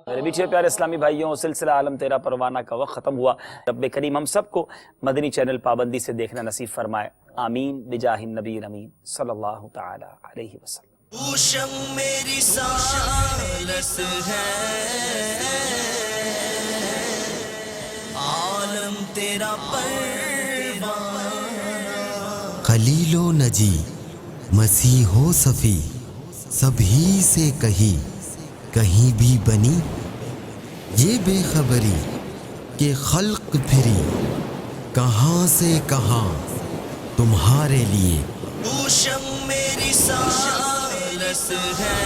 میرے میٹھے پیارے اسلامی بھائیوں، سلسلہ عالم تیرا پروانہ کا وقت ختم ہوا. رب کریم ہم سب کو مدنی چینل پابندی سے دیکھنا نصیب فرمائے. آمین بجاہ النبی الامین صلی اللہ تعالی علیہ وسلم. شم میری سالس ہے، عالم تیرا پروانہ. خلیل و نجی مسیح و صفی سبھی سے کہیں بھی بنی یہ بے خبری کہ خلق پھری کہاں سے کہاں تمہارے لیے. شم میری سالس ہے،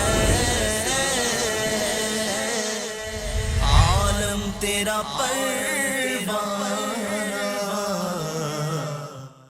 عالم تیرا پروانہ.